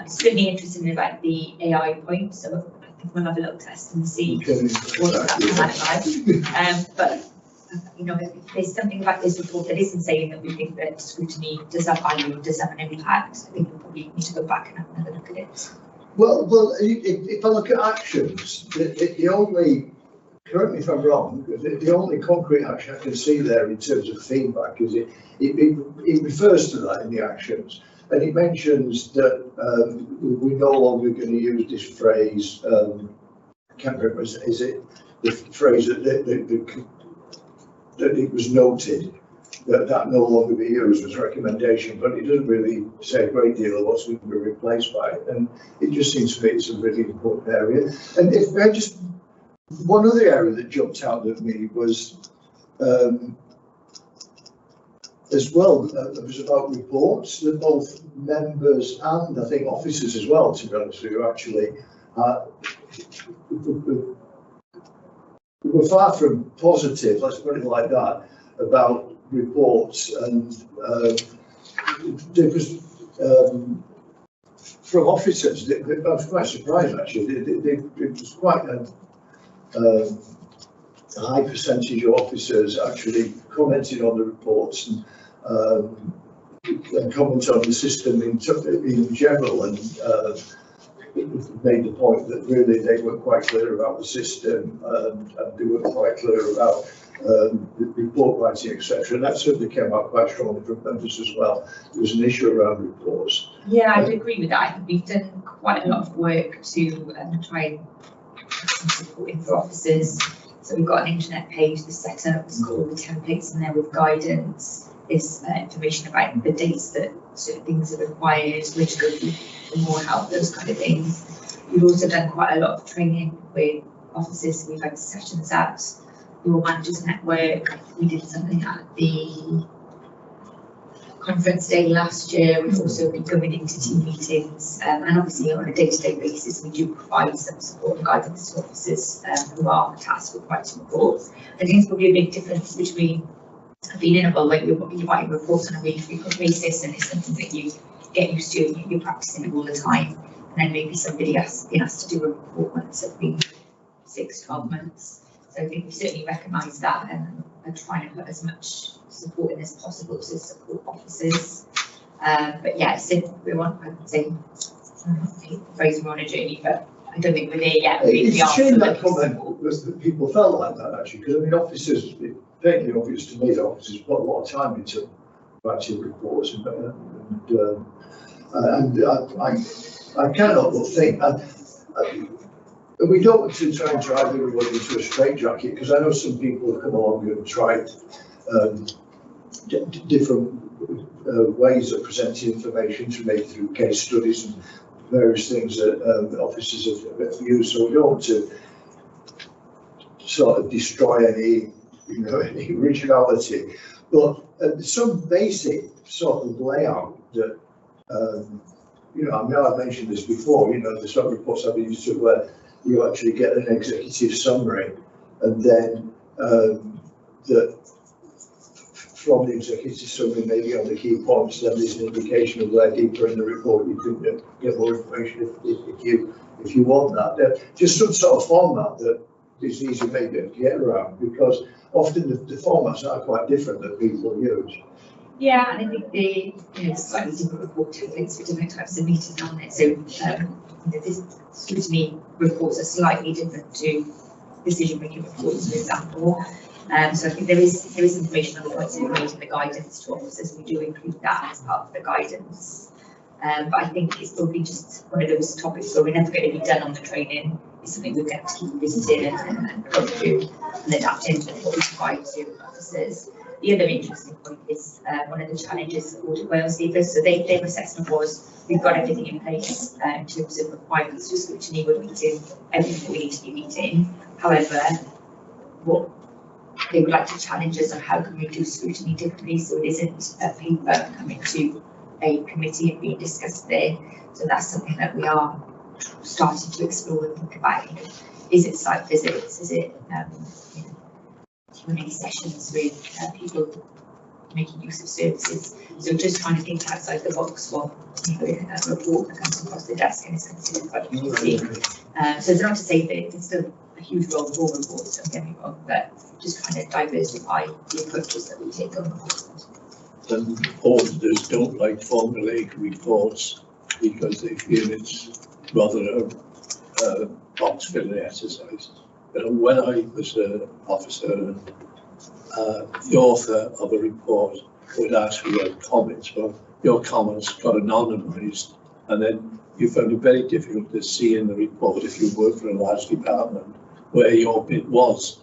Certainly interested about the AI point, so I think we'll have a little test and see what that like. But you know, if there's something about this report that isn't saying that we think that scrutiny does have value, does have an impact, I think we probably need to go back and have another look at it. Well, if I look at actions, the only, correct me if I'm wrong, the only concrete action I can see there in terms of feedback is it refers to that in the actions, and it mentions that we're no longer going to use this phrase. I can't remember, is it the phrase that it was noted that no longer be used as a recommendation, but it doesn't really say a great deal of what's going to be replaced by it, and it just seems to me it's a really important area. And if I just, one other area that jumped out at me was as well, it was about reports that both members and I think officers as well, to be honest with you, actually we're far from positive, let's put it like that, about reports, and there was from officers, I was quite surprised actually, it was quite a high percentage of officers actually commented on the reports and comment on the system in general, and made the point that really they weren't quite clear about the system, and they weren't quite clear about report writing, etc. And that certainly came out quite strongly from members as well. There was an issue around reports. Yeah, I'd agree with that. I think we've done quite a lot of work to try and put some support in for officers. So we've got an internet page that's set up, it's got all the templates in there with guidance, there's information about the dates that certain things are required, which go for more help, those kind of things. We've also done quite a lot of training with officers. We've had sessions at Your Managers Network. We did something at the conference day last year. We've also been going into team meetings, and obviously on a day-to-day basis we do provide some support and guidance to officers who are tasked with writing reports. I think it's probably a big difference between being in a role where you're writing reports on a really frequent basis and it's something that you get used to and you're practicing it all the time, and then maybe somebody has been asked to do a report once every 6-12 months. So I think we certainly recognise that and are trying to put as much support in as possible to support officers. But yeah, we want, I would say, I hate the phrase we're on a journey, but I don't think we're there yet. It's a shame that comment was that people felt like that actually, because I mean, officers, it's fairly obvious to me that officers put a lot of time into writing reports, and I cannot but think. We don't want to try and drive everybody into a straitjacket, because I know some people have come along and tried different ways of presenting information, to make through case studies and various things that officers have used. So we don't want to sort of destroy any originality, but some basic sort of layout that I mean, I've mentioned this before. The sort of reports I've been used to where you actually get an executive summary, and then that from the executive summary, maybe on the key points, then there's an indication of where deeper in the report you can get more information if you want that. Just some sort of format that is easy maybe to get around, because often the formats are quite different that people use. Yeah, and I think the slightly different report templates for different types of meetings on it. So this scrutiny reports are slightly different to decision-making reports, for example. So I think there is information on the points that we made in the guidance to officers. We do include that as part of the guidance. But I think it's probably just one of those topics where we're never going to be done on the training. It's something we're going to keep visiting and go through and adapting to what we provide to officers. The other interesting point is one of the challenges that Audit Wales gave us. So their assessment was we've got everything in place in terms of requirements for scrutiny. We're meeting everything we need to be meeting. However, what they would like to challenge us on how can we do scrutiny differently so it isn't a paper coming to a committee and being discussed there. So that's something that we are starting to explore and think about. Is it site visits? Is it Q&A sessions with people making use of services? So just trying to think outside the box while a report that comes across the desk and is considered by the committee. So it's not to say that it's still a huge role for reports, don't get me wrong, but just trying to diversify the approaches that we take on reports. And auditors don't like formulaic reports because they feel it's rather a box filling exercise. When I was an officer, the author of a report would ask for your comments. Well, your comments got anonymised, and then you found it very difficult to see in the report if you work for a large department where your bit was,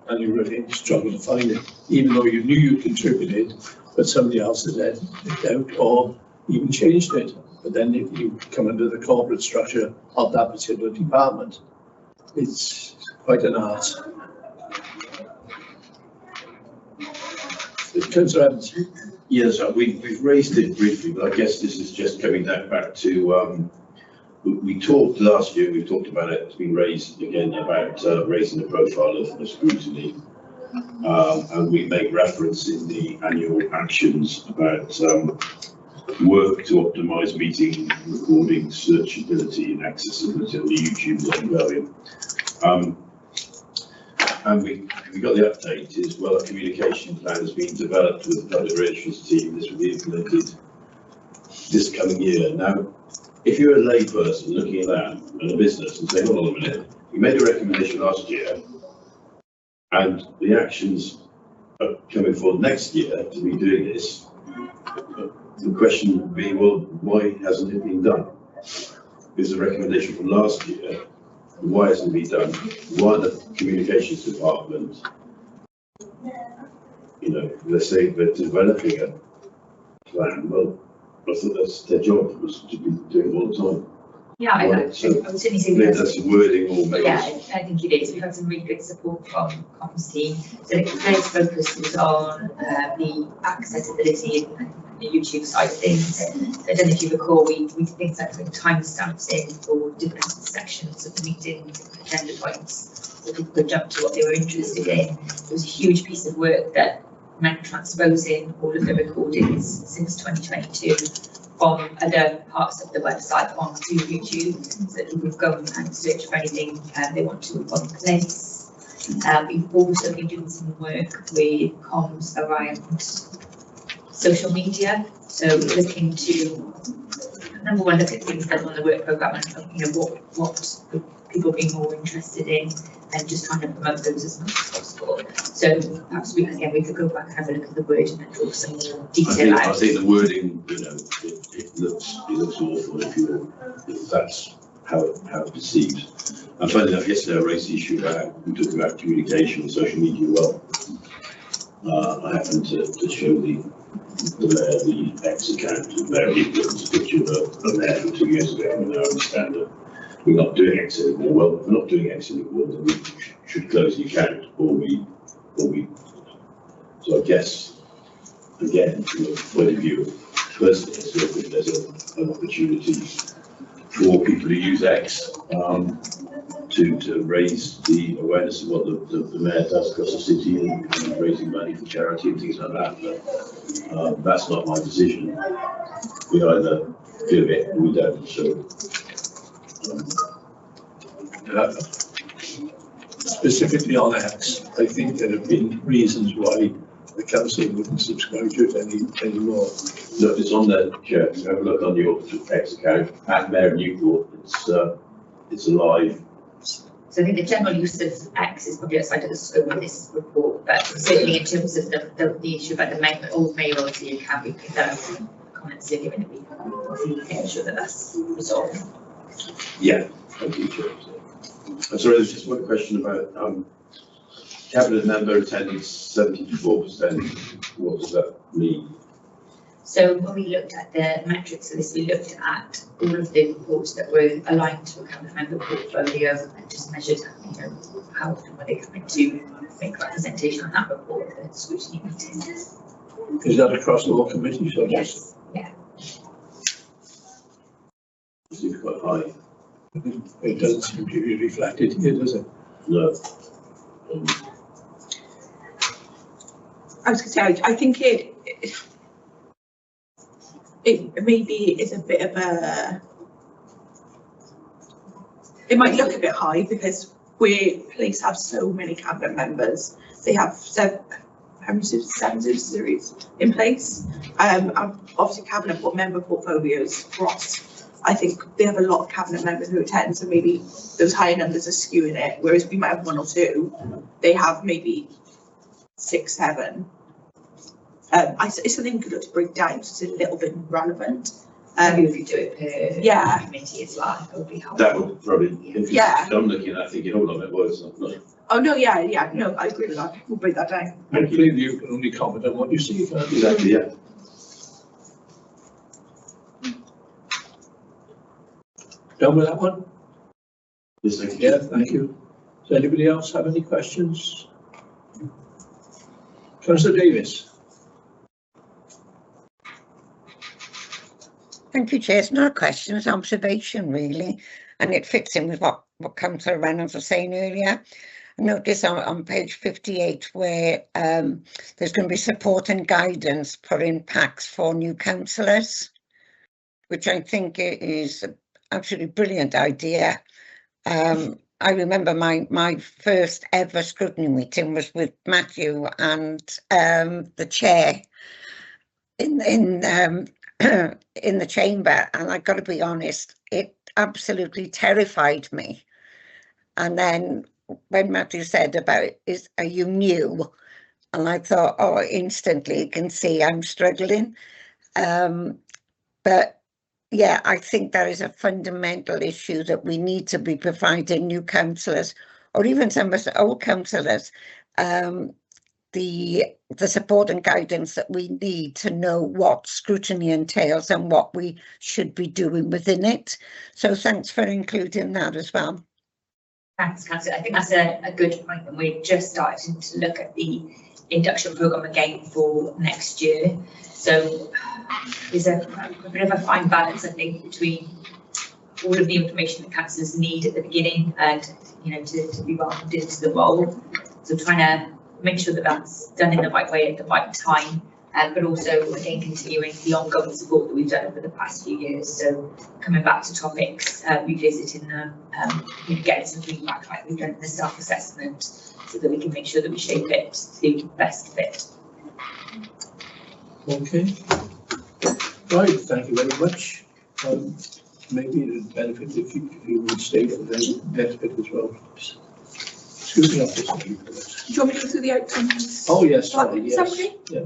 and you really struggled to find it, even though you knew you contributed, but somebody else had edited it out or even changed it. But then if you come under the corporate structure of that particular department, it's quite an art. It comes around. Yes, we've raised it briefly, but I guess this is just coming back to, we talked last year, we talked about it, it's been raised again about raising the profile of scrutiny. And we make reference in the annual actions about work to optimise meeting recording, searchability and accessibility on the YouTube is ongoing. And we got the update is, well, a communication plan has been developed with the public relations team. This will be implemented this coming year. Now, if you're a layperson looking at that and a business and saying, hold on a minute, we made a recommendation last year and the actions are coming forward next year to be doing this, the question would be, well, why hasn't it been done? There's a recommendation from last year. Why hasn't it been done? Why the communications department, let's say they're developing a plan. Well, I thought that's their job, was to be doing it all the time. Yeah, I would certainly say maybe that's some wording or maybe. Yeah, I think it is. We've had some really good support from Comms team. So the today's focus is on the accessibility and the YouTube side of things. I don't know if you recall, we did things like putting timestamps in for different sections of the meeting, different agenda points, so people could jump to what they were interested in. It was a huge piece of work that meant transposing all of the recordings since 2022 from other parts of the website onto YouTube, so that people go and search for anything they want to in one place. We've also been doing some work with comms around social media, so looking to number one, look at things that on the work programme and what people be more interested in, and just trying to promote those as much as possible. So perhaps we could go back and have a look at the word and then draw some more detail out. I think the wording, it looks awful if that's how it's perceived. And funny enough, yesterday I raised the issue about, we talked about communication and social media. Well, I happened to show the X account of Mary Equals, a picture of there from 2 years ago, and now I understand that we're not doing X anymore. Well, we're not doing X anymore, then we should close the account, or we. So I guess, again, from the point of view of personally, I still think there's an opportunity for people to use X to raise the awareness of what the mayor does across the city and raising money for charity and things like that. But that's not my decision. We either do it or we don't. So. Specifically on X, I think there have been reasons why the council wouldn't subscribe to it anymore. Look, it's on there, Chair. Have a look on your X account at Mayor Newport. It's alive. So I think the general use of X is probably outside of the scope of this report, but certainly in terms of the issue about the old mayoralty account, we picked that up in comments earlier, and we can ensure that that's resolved. Yeah, thank you, Chair. I'm sorry, there's just one question about cabinet member attendance 74%. What does that mean? So when we looked at the metrics of this, we looked at all of the reports that were aligned to a cabinet member portfolio and just measured, you know, how often were they coming to make representation on that report at the scrutiny meetings. Is that across all committees or Yes, just? yeah. It seems quite high. It doesn't seem to be reflected here, does it? No. I was going to say, I think it maybe is a bit of a, it might look a bit high because police have so many cabinet members. They have seven series in place. And obviously cabinet member portfolios cross. I think they have a lot of cabinet members who attend, so maybe those higher numbers are skewing it, whereas we might have one or two. They have maybe 6, 7. It's something we could look to break down, so it's a little bit relevant. Maybe if you do it per committee as well, that would be helpful. That would probably, I'm looking at that thinking, hold on, it was not. Oh no, yeah, no, I agree with that. We'll break that down. Clearly, you can only comment on what you see. Exactly, yeah. Done with that one? Yes, thank you. Yeah, thank you. Does anybody else have any questions? Councillor Davis. Thank you, Chair. It's not a question, it's observation, really, and it fits in with what Councillor Reynolds was saying earlier. I noticed on page 58 where there's going to be support and guidance put in packs for new councillors, which I think is an absolutely brilliant idea. I remember my first ever scrutiny meeting was with Matthew and the chair in the chamber, and I've got to be honest, it absolutely terrified me. And then when Matthew said about are you new, and I thought, oh, instantly you can see I'm struggling. But yeah, I think there is a fundamental issue that we need to be providing new councillors, or even some of us old councillors, the support and guidance that we need to know what scrutiny entails and what we should be doing within it. So thanks for including that as well. Thanks, Councillor. I think that's a good point, and we're just starting to look at the induction programme again for next year. So there's a bit of a fine balance, I think, between all of the information that councillors need at the beginning and, you know, to be welcomed into the role. So trying to make sure that that's done in the right way at the right time, but also again continuing the ongoing support that we've done over the past few years. So coming back to topics, revisiting them, you know, getting some feedback like we've done in the staff assessment, so that we can make sure that we shape it to best fit. Okay. Right, thank you very much. Maybe it would benefit if you would stay for the benefit as well. Excuse me, officer. Do you want me to go through the outcomes? Oh, yes, sorry, yes. Summary? Yeah.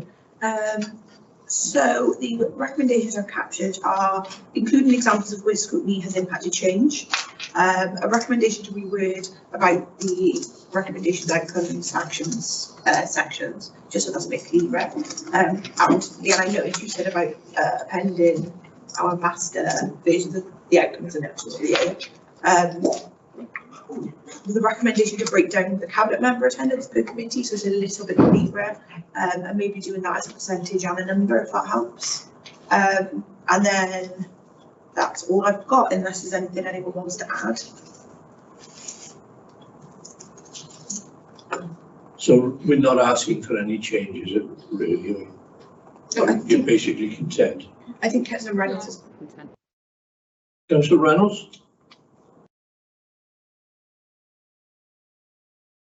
So the recommendations I've captured are including examples of where scrutiny has impacted change, a recommendation to reword about the recommendations, outcomes, actions sections, just so that's a bit clearer. And Leanne, I noticed you said about appending our master versions of the outcomes and actions for the year. The recommendation to break down the cabinet member attendance per committee, so it's a little bit clearer, and maybe doing that as a percentage and a number if that helps. And then that's all I've got, unless there's anything anyone wants to add. So we're not asking for any changes, really. No, You're basically content. I think Councillor Reynolds is Content. Councillor Reynolds?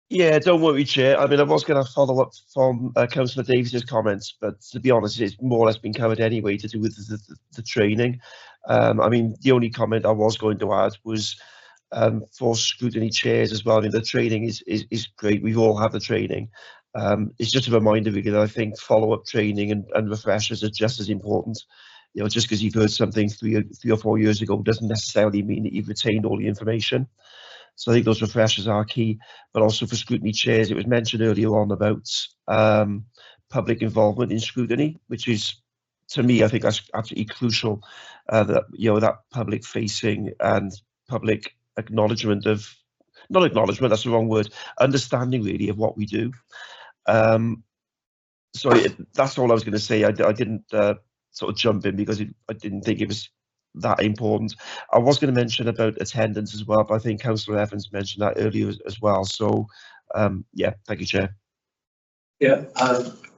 Yeah, don't worry, Chair. I mean, I was going to follow up from Councillor Davis's comments, but to be honest, it's more or less been covered anyway to do with the training. I mean, the only comment I was going to add was for scrutiny chairs as well. I mean, the training is great. We all have the training. It's just a reminder really that I think follow-up training and refreshers are just as important. You know, just because you've heard something three or 4 years ago doesn't necessarily mean that you've retained all the information. So I think those refreshers are key, but also for scrutiny chairs, it was mentioned earlier on about public involvement in scrutiny, which is, to me, I think that's absolutely crucial, that, you know, that public facing and public acknowledgement of, not acknowledgement, that's the wrong word, understanding really of what we do. So that's all I was going to say. I didn't sort of jump in because I didn't think it was that important. I was going to mention about attendance as well, but I think Councillor Evans mentioned that earlier as well. So yeah, thank you, Chair. Yeah,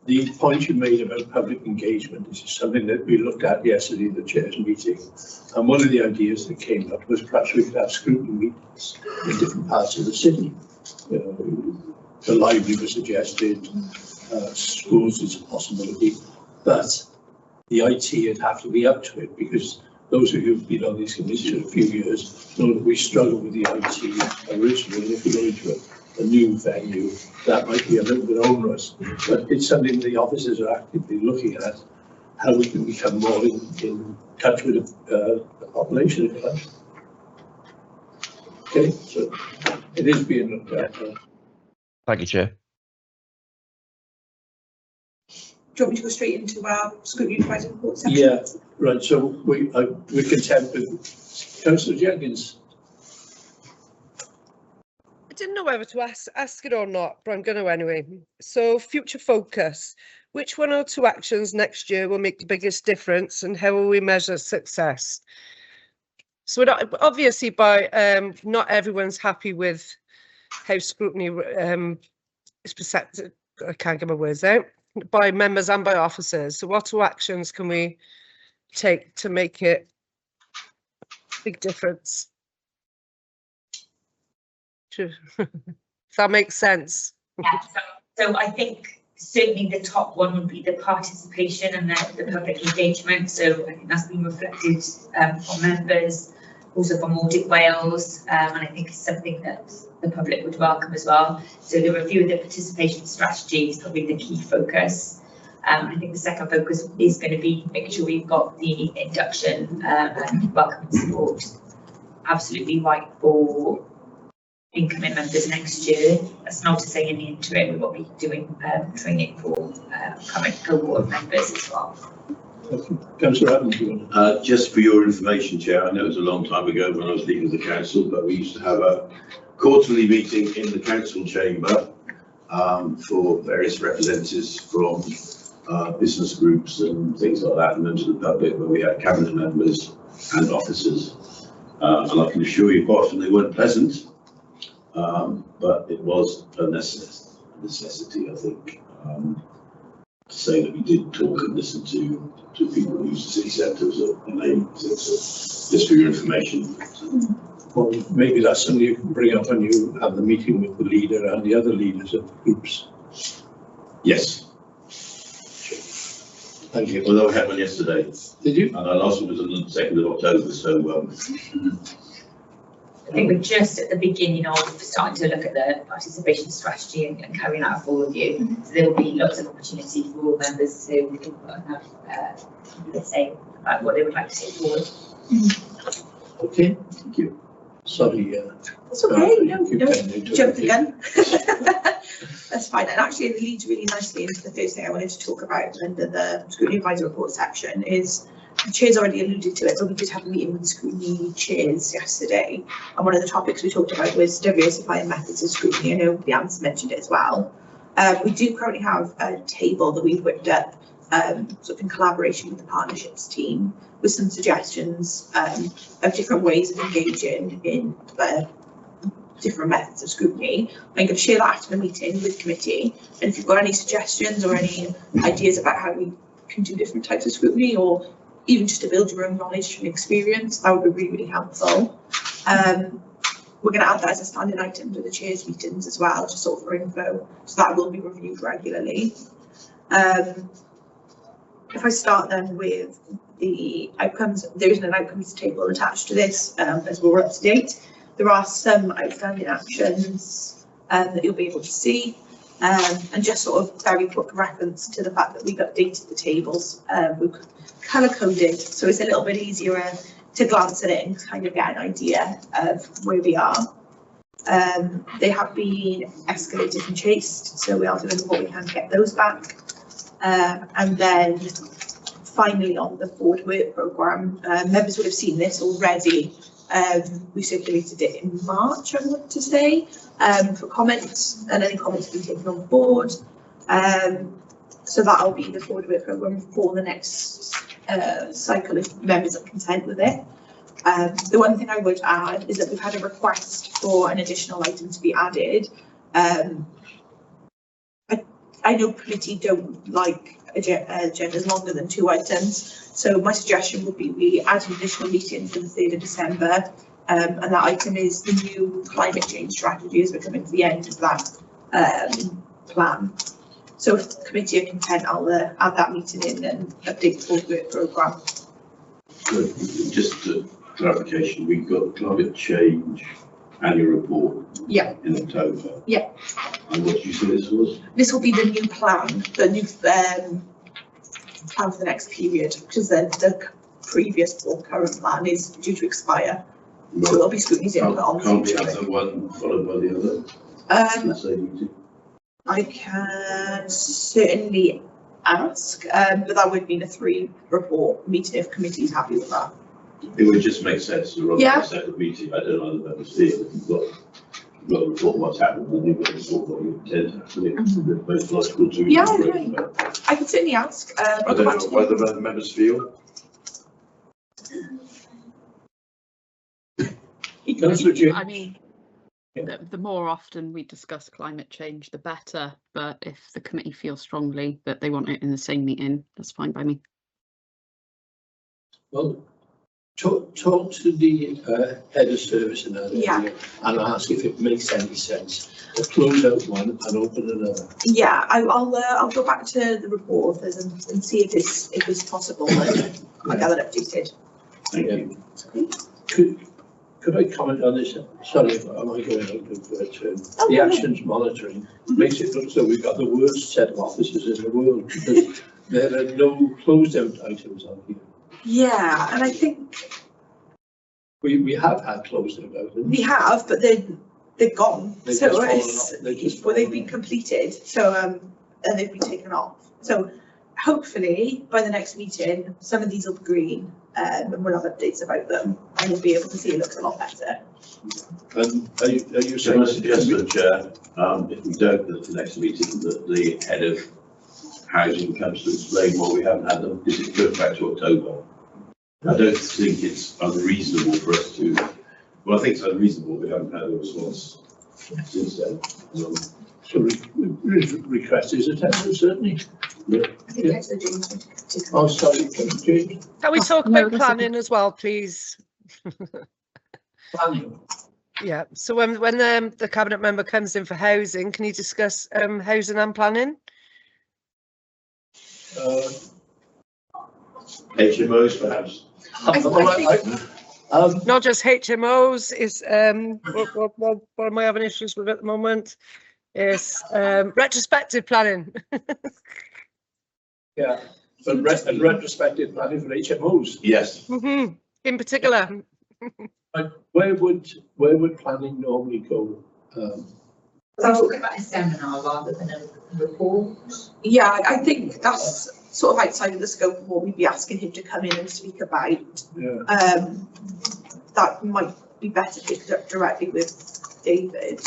the point you made about public engagement is something that we looked at yesterday at the Chair's meeting. And one of the ideas that came up was perhaps we could have scrutiny meetings in different parts of the city. You know, the library was suggested, schools is a possibility, but the IT would have to be up to it, because those of you who've been on these committees for a few years know that we struggle with the IT originally. If we go into a new venue, that might be a little bit onerous, but it's something the officers are actively looking at, how we can become more in touch with the population. Okay, so it is being looked at. Thank you, Chair. Do you want me to go straight into our scrutiny advisory report section? Yeah, right. So we're content with Councillor Jenkins. I didn't know whether to ask it or not, but I'm going to anyway. So, future focus. Which one or two actions next year will make the biggest difference, and how will we measure success? So, obviously, by not everyone's happy with how scrutiny is presented. I can't get my words out. By members and by officers. So, what two actions can we take to make it a big difference? If that makes sense. Yeah, so I think certainly the top one would be the participation and the public engagement. So I think that's been reflected from members, also from Audit Wales, and I think it's something that the public would welcome as well. So the review of the participation strategy is probably the key focus. I think the second focus is going to be making sure we've got the induction and welcome and support absolutely right for incoming members next year. That's not to say in the interim we will be doing training for current cohort members as well. Councillor Evans, just for your information, Chair, I know it was a long time ago when I was leading the council, but we used to have a quarterly meeting in the council chamber for various representatives from business groups and things like that, and members of the public, where we had cabinet members and officers. And I can assure you, quite often they weren't pleasant, but it was a necessity, I think, to say that we did talk and listen to people who use the city centre as a main centre. Just for your information. Well, maybe that's something you can bring up when you have the meeting with the leader and the other leaders of the groups. Yes. Thank you. Although we had one yesterday. Did you? And our last one was on the 2nd of October, so I think we're just at the beginning of starting to look at the participation strategy and carrying out a full review. So there will be lots of opportunity for all members to have say about what they would like to see forward. Okay, thank you. Sorry. That's okay, no, jump again. That's fine. And actually it leads really nicely into the first thing I wanted to talk about under the scrutiny advisory report section is the chair's already alluded to it, so we did have a meeting with the scrutiny chairs yesterday, and one of the topics we talked about was diversifying methods of scrutiny. I know Leanne's mentioned it as well. We do currently have a table that we've whipped up sort of in collaboration with the partnerships team with some suggestions of different ways of engaging in different methods of scrutiny. I'm going to share that after the meeting with the committee, and if you've got any suggestions or any ideas about how we can do different types of scrutiny, or even just to build your own knowledge and experience, that would be really, really helpful. We're going to add that as a standing item to the chairs meetings as well, just sort of for info, so that will be reviewed regularly. If I start then with the outcomes, there isn't an outcomes table attached to this as we're up to date. there are some outstanding actions that you'll be able to see. And just sort of very quick reference to the fact that we've updated the tables, we've colour coded, so it's a little bit easier to glance at it and kind of get an idea of where we are. They have been escalated and chased, so we are doing what we can to get those back. And then finally on the forward work programme, members would have seen this already. We circulated it in March, I want to say, for comments, and any comments have been taken on board. So that'll be the forward work programme for the next cycle if members are content with it. The one thing I would add is that we've had a request for an additional item to be added. I know committee don't like agendas longer than 2 items. So my suggestion would be we add an additional meeting for the 3rd of December, and that item is the new climate change strategy as we're coming to the end of that plan. So if the committee are content, I'll add that meeting in and update the full work programme. Good. Just a clarification, we've got climate change annual report in October. Yeah. And what did you say this was? This will be the new plan, the new plan for the next period, because the previous or current plan is due to expire. Right. So there'll be scrutiny's input on the future. Can't we have the one followed by the other? I can certainly ask, but that would mean a 3 report meeting if committee's happy with that. It would just make sense to run a second meeting. I don't know the members see it. You've got to report what's happened and you've got to report what you intend to happen. It's the most logical to I can certainly ask. I don't know whether the members feel. I mean, the more often we discuss climate change, the better. But if the committee feels strongly that they want it in the same meeting, that's fine by me. Well, talk to the head of service in that area and ask if it makes any sense to close out one and open another. Yeah, I'll go back to the report authors and see if it's possible, and I'll get that updated. Thank you. Could I comment on this? Sorry, am I going out of term? The actions monitoring makes it look as though we've got the worst set of officers in the world because there are no closed out items on here. Yeah, and I think we have had closed out items. We have, but they're gone. They've been completed. So and they've been taken off. So hopefully by the next meeting, some of these will be green, and we'll have updates about them, and we'll be able to see it looks a lot better. And are you saying? I suggest that, Chair, if we don't at the next meeting, that the head of housing comes to explain why we haven't had them, because it goes back to October. I don't think it's unreasonable for us to. Well, I think it's unreasonable we haven't had a response since then. So request is attendance, certainly. I think that's the James. Oh, sorry, James. Can we talk about planning as well, please? Planning. Yeah. So when the cabinet member comes in for housing, can you discuss housing and planning? HMOs, perhaps. Not just HMOs. Is what am I having issues with at the moment? Is retrospective planning. Yeah, but retrospective planning for HMOs. Yes. In particular. Where would planning normally go? We're talking about a seminar rather than a report. Yeah, I think that's sort of outside of the scope of what we'd be asking him to come in and speak about. Yeah. That might be better picked up directly with David.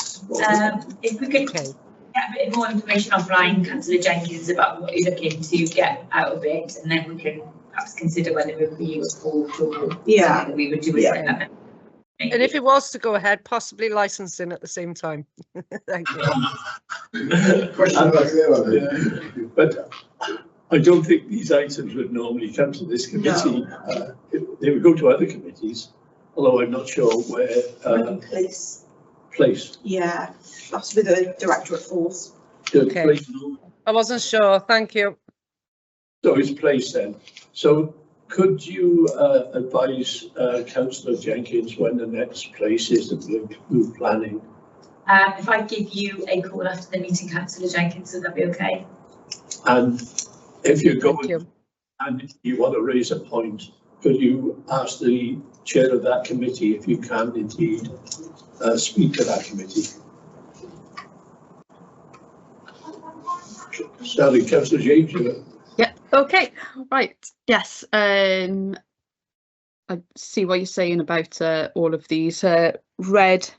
If we could get a bit more information offline, Councillor Jenkins, about what you're looking to get out of it, and then we can perhaps consider whether it would be a report or something that we would do with that. And if it was to go ahead, possibly licensing at the same time. Thank you. Question back there, yeah. But I don't think these items would normally come to this committee. No. They would go to other committees, although I'm not sure where. Place. Yeah, that's with the Directorate Falls. Okay. Place. I wasn't sure. Thank you. So it's place then. So Could you advise Councillor Jenkins when the next place is that we're planning? If I give you a call after the meeting, Councillor Jenkins, would that be okay? And if you're going and you want to raise a point, could you ask the chair of that committee if you can indeed speak to that committee? Sorry, Councillor James. Yeah, okay, right, yes. I see what you're saying about all of these red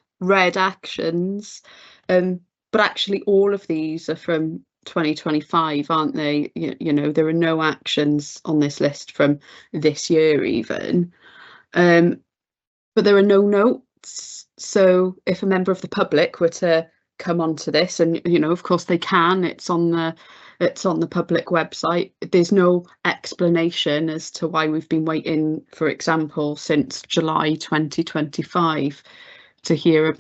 actions, but actually all of these are from 2025, aren't they? You know, there are no actions on this list from this year even, but there are no notes. So if a member of the public were to come onto this, and you know, of course they can, it's on the public website, there's no explanation as to why we've been waiting, for example, since July 2025 to hear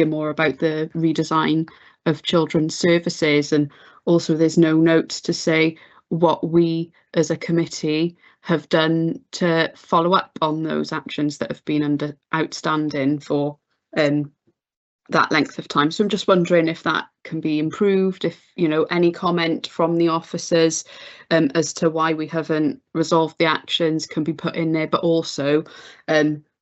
more about the redesign of children's services. And also there's no notes to say what we as a committee have done to follow up on those actions that have been outstanding for that length of time. So I'm just wondering if that can be improved, if, you know, any comment from the officers as to why we haven't resolved the actions can be put in there, but also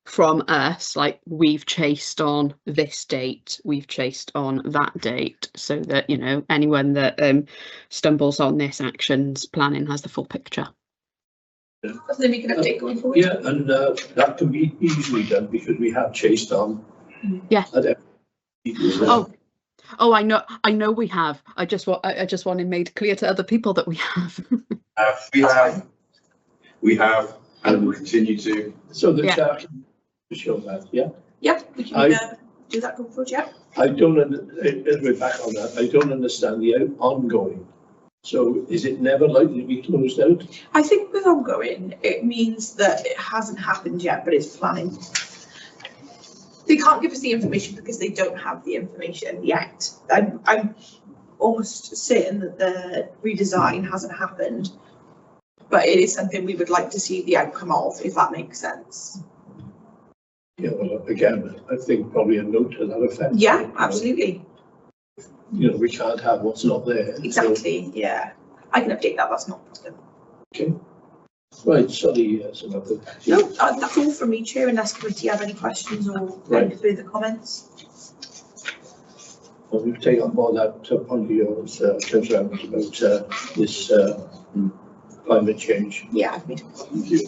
from us, like, we've chased on this date, we've chased on that date, so that, you know, anyone that stumbles on this actions planning has the full picture. Then we can update going forward. Yeah, and that can be easily done because we have chased on. Yeah. Oh, I know we have. I just want it made clear to other people that we have. We have, and we'll continue to. So the chair can show that, yeah? Yeah, we can do that going forward, yeah. I don't, we're back on that, I don't understand the ongoing. So is it never likely to be closed out? I think with ongoing, it means that it hasn't happened yet, but it's planning. They can't give us the information because they don't have the information yet. I'm almost certain that the redesign hasn't happened, but it is something we would like to see the outcome of, if that makes sense. Yeah, well, again, I think probably a note to that effect. Yeah, absolutely. You know, we can't have what's not there. Exactly, so. Yeah. I can update that, that's not a problem. Okay. Right, sorry, Samantha. No, that's all from me, Chair, unless committee have any questions or any further comments. Well, we've taken on board that point of yours, Councillor Evans, about this climate change. Yeah, I've made it. Thank you.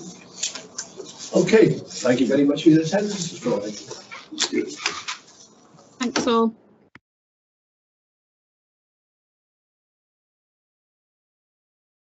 Okay, thank you very much for your attendance this morning. Thanks all.